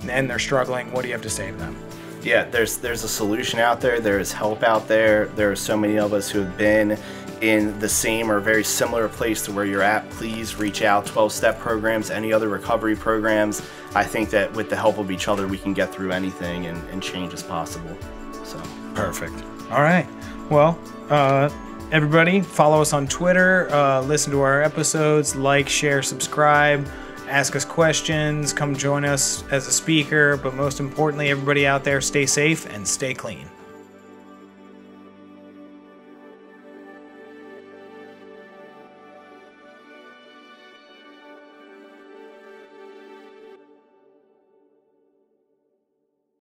and they're struggling, what do you have to say to them? Yeah, there's a solution out there. There is help out there. There are so many of us who have been in the same or very similar place to where you're at. Please reach out. 12-step programs, any other recovery programs. I think that with the help of each other, we can get through anything and change is possible. So perfect. All right. Well, everybody, follow us on Twitter, listen to our episodes, like, share, subscribe, ask us questions, come join us as a speaker, but most importantly, everybody out there, stay safe and stay clean.